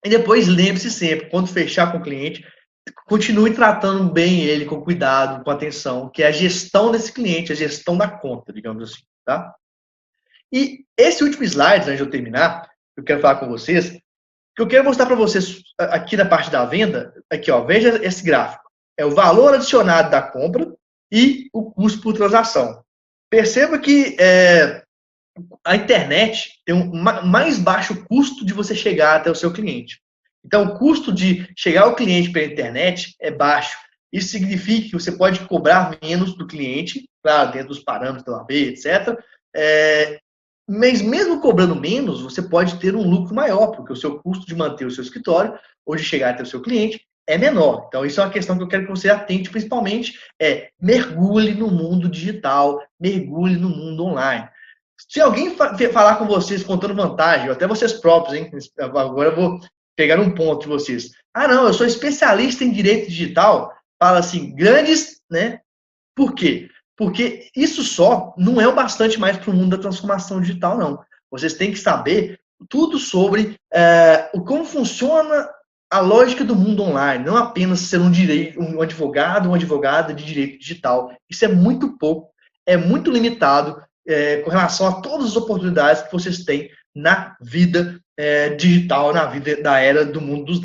Speaker 1: E depois, lembre-se sempre, quando fechar com o cliente, continue tratando bem ele, com cuidado, com atenção, que é a gestão desse cliente, a gestão da conta, digamos assim, tá? E esse último slide, antes de eu terminar, eu quero falar com vocês, que eu quero mostrar para vocês aqui na parte da venda, aqui, ó, veja esse gráfico. É o valor adicionado da compra e o custo por transação. Perceba que a internet tem um mais baixo custo de você chegar até o seu cliente. Então, o custo de chegar ao cliente pela internet é baixo. Isso significa que você pode cobrar menos do cliente, claro, dentro dos parâmetros da OAB, etc. Mas mesmo cobrando menos, você pode ter um lucro maior, porque o seu custo de manter o seu escritório ou de chegar até o seu cliente é menor. Então, isso é uma questão que eu quero que você atente, principalmente, mergulhe no mundo digital, mergulhe no mundo online. Se alguém falar com vocês contando vantagem, ou até vocês próprios, hein? Agora eu vou pegar um ponto de vocês. Ah, não, eu sou especialista em direito digital. Fala assim, grandes, né? Por quê? Porque isso só não é o bastante mais para o mundo da transformação digital, não. Vocês têm que saber tudo sobre como funciona a lógica do mundo online, não apenas ser um advogado ou uma advogada de direito digital. Isso é muito pouco, é muito limitado com relação a todas as oportunidades que vocês têm na vida digital, na vida da era do mundo dos